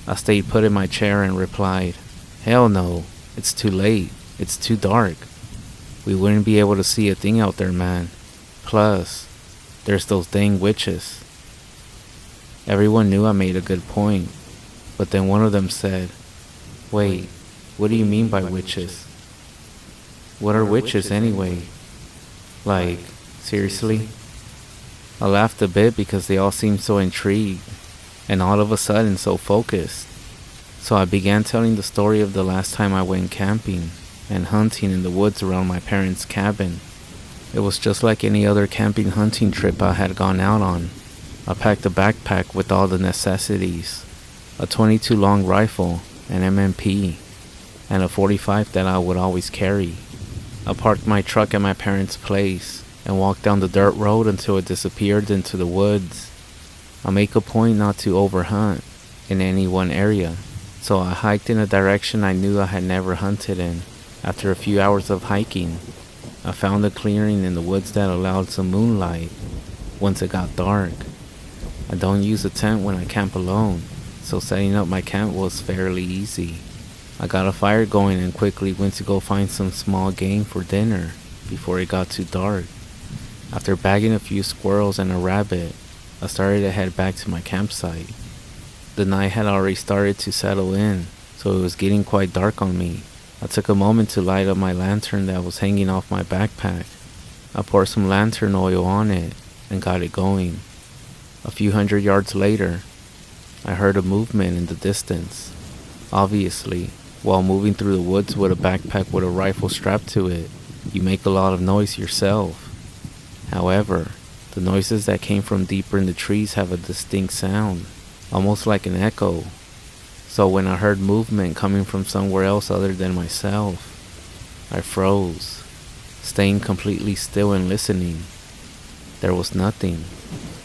I stayed put in my chair and replied, "Hell no, it's too late, it's too dark. We wouldn't be able to see a thing out there, man. Plus, There's those dang witches. Everyone knew I made a good point, but then one of them said, "Wait, what do you mean by witches? What are witches anyway? Like, seriously?" I laughed a bit because they all seemed so intrigued, and all of a sudden so focused. So I began telling the story of the last time I went camping and hunting in the woods around my parents' cabin. It was just like any other camping hunting trip I had gone out on. I packed a backpack with all the necessities, a .22 long rifle, an M&P, and a .45 that I would always carry. I parked my truck at my parents' place and walked down the dirt road until it disappeared into the woods. I make a point not to overhunt in any one area, so I hiked in a direction I knew I had never hunted in. After a few hours of hiking, I found a clearing in the woods that allowed some moonlight once it got dark. I don't use a tent when I camp alone, so setting up my camp was fairly easy. I got a fire going and quickly went to go find some small game for dinner before it got too dark. After bagging a few squirrels and a rabbit, I started to head back to my campsite. The night had already started to settle in, so it was getting quite dark on me. I took a moment to light up my lantern that was hanging off my backpack. I poured some lantern oil on it and got it going. A few hundred yards later, I heard a movement in the distance. Obviously, while moving through the woods with a backpack with a rifle strapped to it, you make a lot of noise yourself. However, the noises that came from deeper in the trees have a distinct sound, almost like an echo. So when I heard movement coming from somewhere else other than myself, I froze, staying completely still and listening. There was nothing.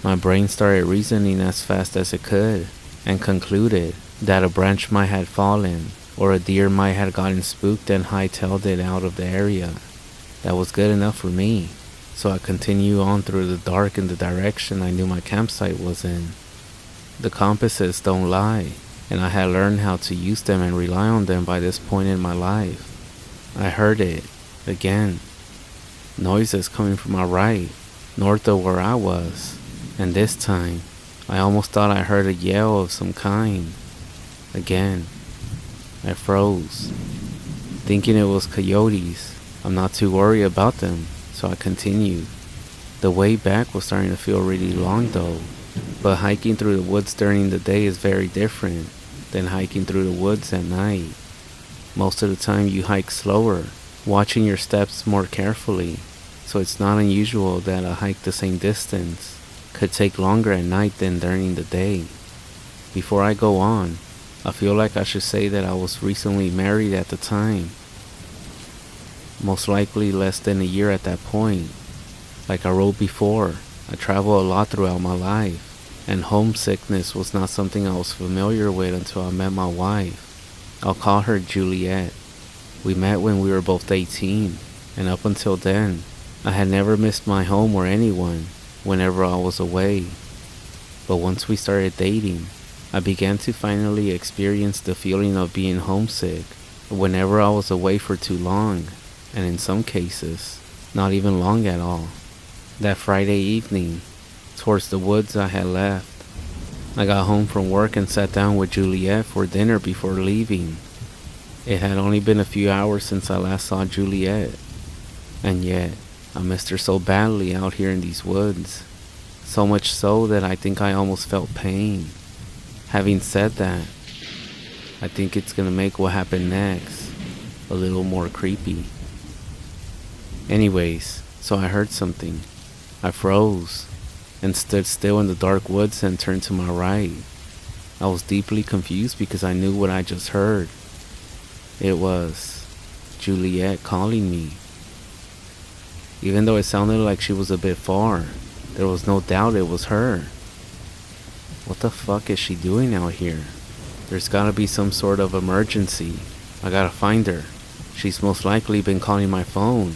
My brain started reasoning as fast as it could, and concluded that a branch might have fallen, or a deer might have gotten spooked and hightailed it out of the area. That was good enough for me, so I continued on through the dark in the direction I knew my campsite was in. The compasses don't lie, and I had learned how to use them and rely on them by this point in my life. I heard it, again. Noises coming from my right, north of where I was, and this time, I almost thought I heard a yell of some kind. Again, I froze, thinking it was coyotes. I'm not too worried about them, so I continued. The way back was starting to feel really long though, but hiking through the woods during the day is very different than hiking through the woods at night. Most of the time you hike slower, watching your steps more carefully, so it's not unusual that a hike the same distance could take longer at night than during the day. Before I go on, I feel like I should say that I was recently married at the time. Most likely less than a year at that point. Like I wrote before, I travel a lot throughout my life, and homesickness was not something I was familiar with until I met my wife. I'll call her Juliet. We met when we were both 18, and up until then, I had never missed my home or anyone whenever I was away. But once we started dating, I began to finally experience the feeling of being homesick whenever I was away for too long, and in some cases, not even long at all. That Friday evening, towards the woods I had left, I got home from work and sat down with Juliet for dinner before leaving. It had only been a few hours since I last saw Juliet, and yet I missed her so badly out here in these woods. So much so that I think I almost felt pain. Having said that, I think it's gonna make what happened next a little more creepy. Anyways, so I heard something. I froze and stood still in the dark woods and turned to my right. I was deeply confused because I knew what I just heard. It was Juliet calling me. Even though it sounded like she was a bit far, there was no doubt it was her. What the fuck is she doing out here? There's gotta be some sort of emergency. I gotta find her. She's most likely been calling my phone,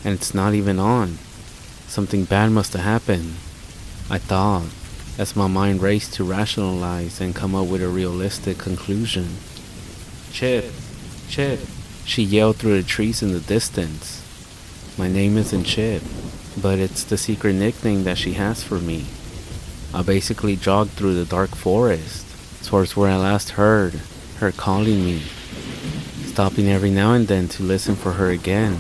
and it's not even on. Something bad must have happened, I thought, as my mind raced to rationalize and come up with a realistic conclusion. Chip, Chip, she yelled through the trees in the distance. My name isn't Chip. but it's the secret nickname that she has for me. I basically jogged through the dark forest towards where I last heard her calling me, stopping every now and then to listen for her again.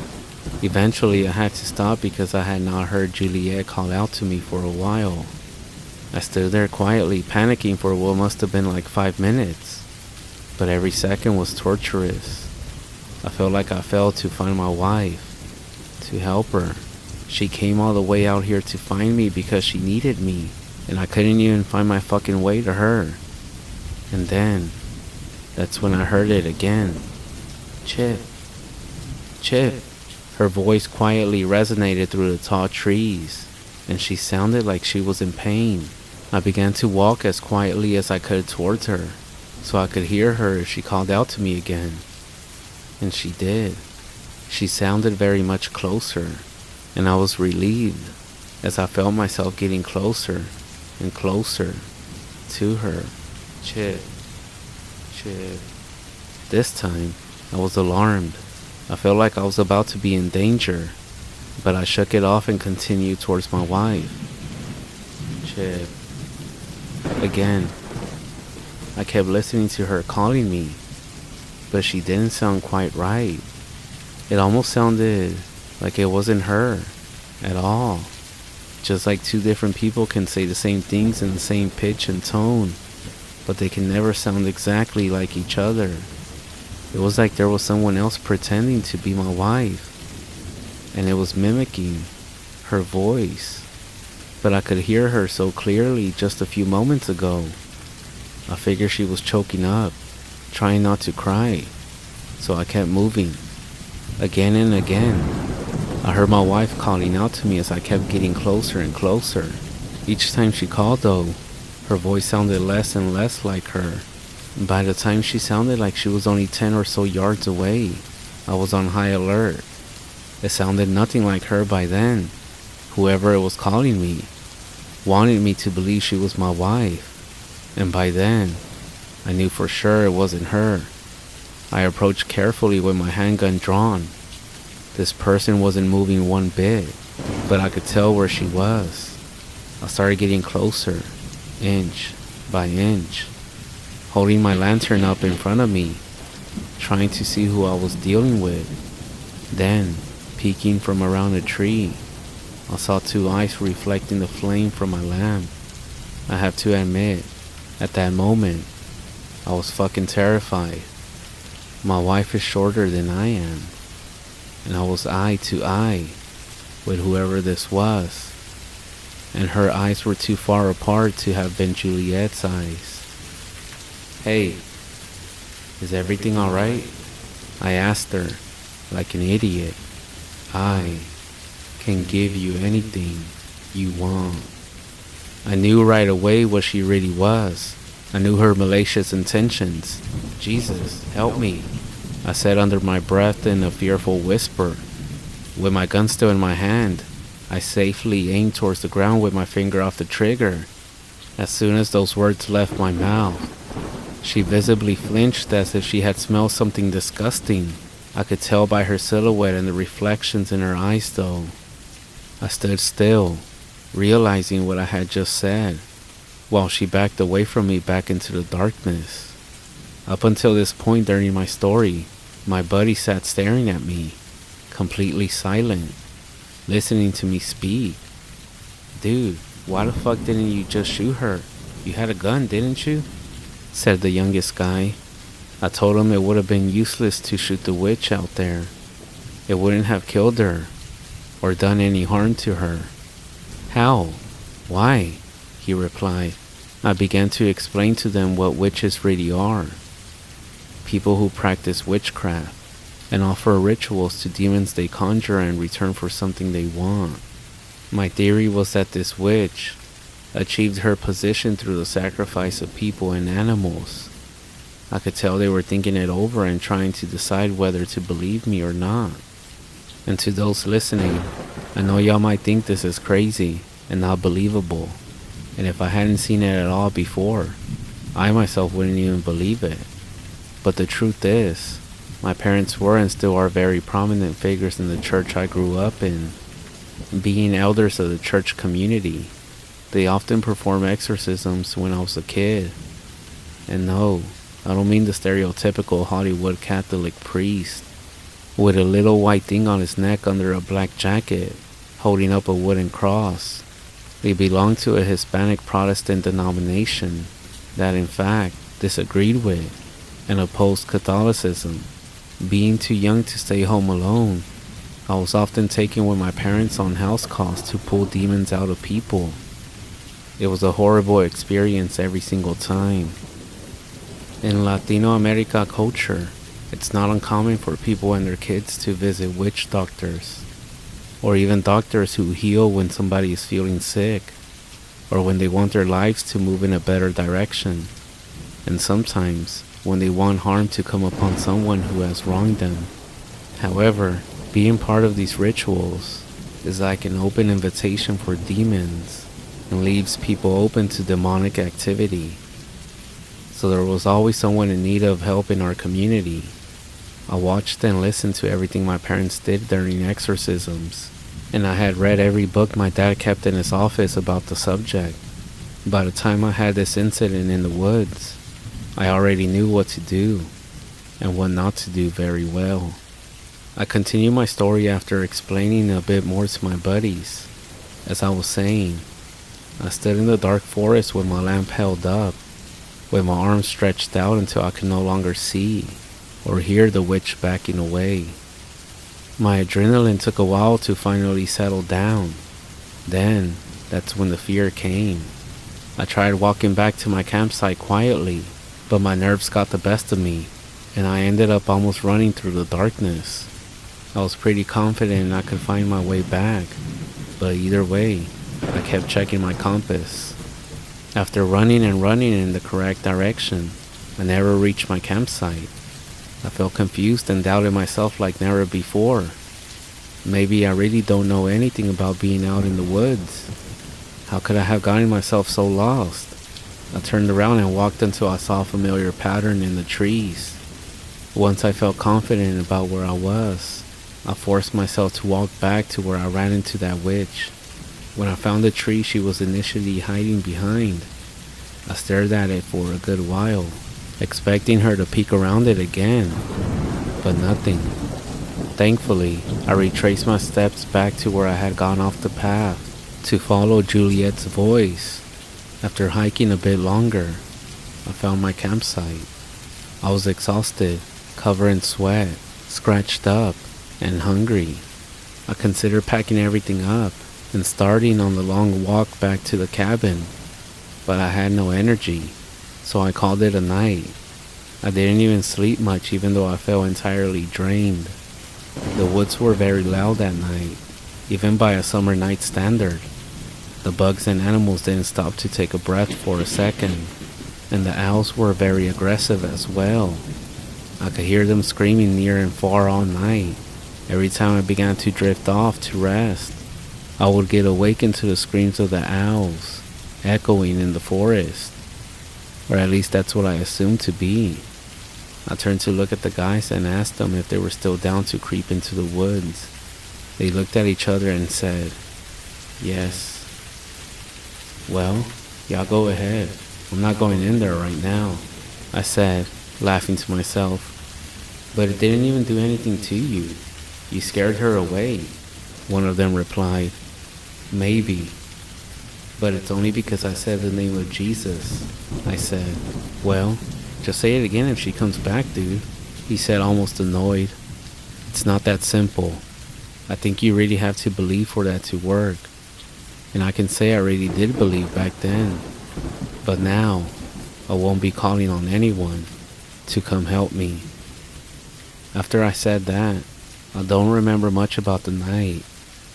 Eventually, I had to stop because I had not heard Juliet call out to me for a while. I stood there quietly, panicking for what must have been like 5 minutes, but every second was torturous. I felt like I failed to find my wife, to help her. She came all the way out here to find me because she needed me, and I couldn't even find my fucking way to her. And then, that's when I heard it again. Chip. Chip. Her voice quietly resonated through the tall trees, and she sounded like she was in pain. I began to walk as quietly as I could towards her, so I could hear her if she called out to me again. And she did. She sounded very much closer, and I was relieved as I felt myself getting closer and closer to her. Chip. Chip. This time, I was alarmed. I felt like I was about to be in danger, but I shook it off and continued towards my wife. Chip. Again. I kept listening to her calling me, but she didn't sound quite right. It almost sounded like it wasn't her at all. Just like two different people can say the same things in the same pitch and tone, but they can never sound exactly like each other. It was like there was someone else pretending to be my wife, and it was mimicking her voice, but I could hear her so clearly just a few moments ago. I figured she was choking up, trying not to cry, so I kept moving. Again and again, I heard my wife calling out to me as I kept getting closer and closer. Each time she called though, her voice sounded less and less like her. By the time she sounded like she was only 10 or so yards away, I was on high alert. It sounded nothing like her by then. Whoever it was calling me wanted me to believe she was my wife, and by then, I knew for sure it wasn't her. I approached carefully with my handgun drawn. This person wasn't moving one bit, but I could tell where she was. I started getting closer, inch by inch, holding my lantern up in front of me, trying to see who I was dealing with. Then, peeking from around a tree, I saw two eyes reflecting the flame from my lamp. I have to admit, at that moment, I was fucking terrified. My wife is shorter than I am, and I was eye to eye with whoever this was, and her eyes were too far apart to have been Juliet's eyes. Hey, is everything alright? I asked her, like an idiot. I can give you anything you want. I knew right away what she really was. I knew her malicious intentions. Jesus, help me, I said under my breath in a fearful whisper. With my gun still in my hand, I safely aimed towards the ground with my finger off the trigger. As soon as those words left my mouth, she visibly flinched as if she had smelled something disgusting. I could tell by her silhouette and the reflections in her eyes though. I stood still, realizing what I had just said, while she backed away from me back into the darkness. Up until this point during my story, my buddy sat staring at me, completely silent, listening to me speak. Dude, why the fuck didn't you just shoot her? You had a gun, didn't you? Said the youngest guy. I told him it would have been useless to shoot the witch out there. It wouldn't have killed her, or done any harm to her. How? Why? He replied. I began to explain to them what witches really are. People who practice witchcraft and offer rituals to demons they conjure in return for something they want. My theory was that this witch achieved her position through the sacrifice of people and animals. I could tell they were thinking it over and trying to decide whether to believe me or not. And to those listening, I know y'all might think this is crazy and not believable, and if I hadn't seen it at all before, I myself wouldn't even believe it. But the truth is, my parents were and still are very prominent figures in the church I grew up in. being elders of the church community. They often perform exorcisms when I was a kid. And no, I don't mean the stereotypical Hollywood Catholic priest with a little white thing on his neck under a black jacket, holding up a wooden cross. They belong to a Hispanic Protestant denomination that in fact disagreed with and opposed Catholicism. Being too young to stay home alone, I was often taken with my parents on house calls to pull demons out of people. It was a horrible experience every single time. In Latino America culture, it's not uncommon for people and their kids to visit witch doctors, or even doctors who heal when somebody is feeling sick, or when they want their lives to move in a better direction, and sometimes when they want harm to come upon someone who has wronged them. However, being part of these rituals is like an open invitation for demons and leaves people open to demonic activity. So there was always someone in need of help in our community. I watched and listened to everything my parents did during exorcisms, and I had read every book my dad kept in his office about the subject. By the time I had this incident in the woods, I already knew what to do and what not to do very well. I continued my story after explaining a bit more to my buddies. As I was saying, I stood in the dark forest with my lamp held up, with my arms stretched out until I could no longer see or hear the witch backing away. My adrenaline took a while to finally settle down. Then, that's when the fear came. I tried walking back to my campsite quietly, but my nerves got the best of me, and I ended up almost running through the darkness. I was pretty confident I could find my way back, but either way, I kept checking my compass. After running and running in the correct direction, I never reached my campsite. I felt confused and doubted myself like never before. Maybe I really don't know anything about being out in the woods. How could I have gotten myself so lost? I turned around and walked until I saw a familiar pattern in the trees. Once I felt confident about where I was, I forced myself to walk back to where I ran into that witch. When I found the tree she was initially hiding behind, I stared at it for a good while, expecting her to peek around it again, but nothing. Thankfully, I retraced my steps back to where I had gone off the path to follow Juliet's voice. After hiking a bit longer, I found my campsite. I was exhausted, covered in sweat, scratched up, and hungry. I considered packing everything up and starting on the long walk back to the cabin, but I had no energy, so I called it a night. I didn't even sleep much even though I felt entirely drained. The woods were very loud that night, even by a summer night standard. The bugs and animals didn't stop to take a breath for a second, and the owls were very aggressive as well. I could hear them screaming near and far all night. Every time I began to drift off to rest, I would get awakened to the screams of the owls, echoing in the forest. Or at least that's what I assumed to be. I turned to look at the guys and asked them if they were still down to creep into the woods. They looked at each other and said, "Yes." "Well, y'all go ahead. I'm not going in there right now," I said, laughing to myself. "But it didn't even do anything to you. You scared her away," one of them replied. "Maybe, but it's only because I said the name of Jesus," I said. "Well, just say it again if she comes back, dude," he said, almost annoyed. "It's not that simple. I think you really have to believe for that to work. And I can say I really did believe back then. But now, I won't be calling on anyone to come help me." After I said that, I don't remember much about the night,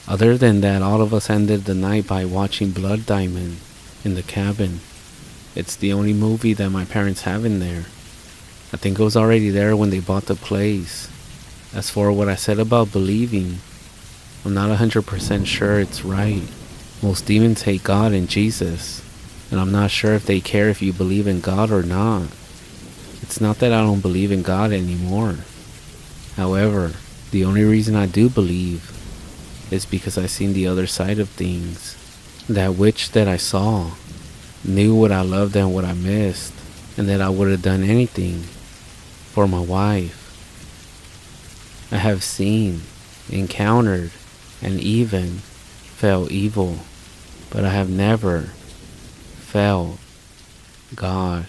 other than that all of us ended the night by watching Blood Diamond in the cabin. It's the only movie that my parents have in there. I think it was already there when they bought the place. As for what I said about believing, I'm not 100% sure it's right. Most demons hate God and Jesus, and I'm not sure if they care if you believe in God or not. It's not that I don't believe in God anymore. However, the only reason I do believe is because I seen the other side of things. That witch that I saw knew what I loved and what I missed, and that I would have done anything for my wife. I have seen, encountered, and even felt evil, but I have never felt God.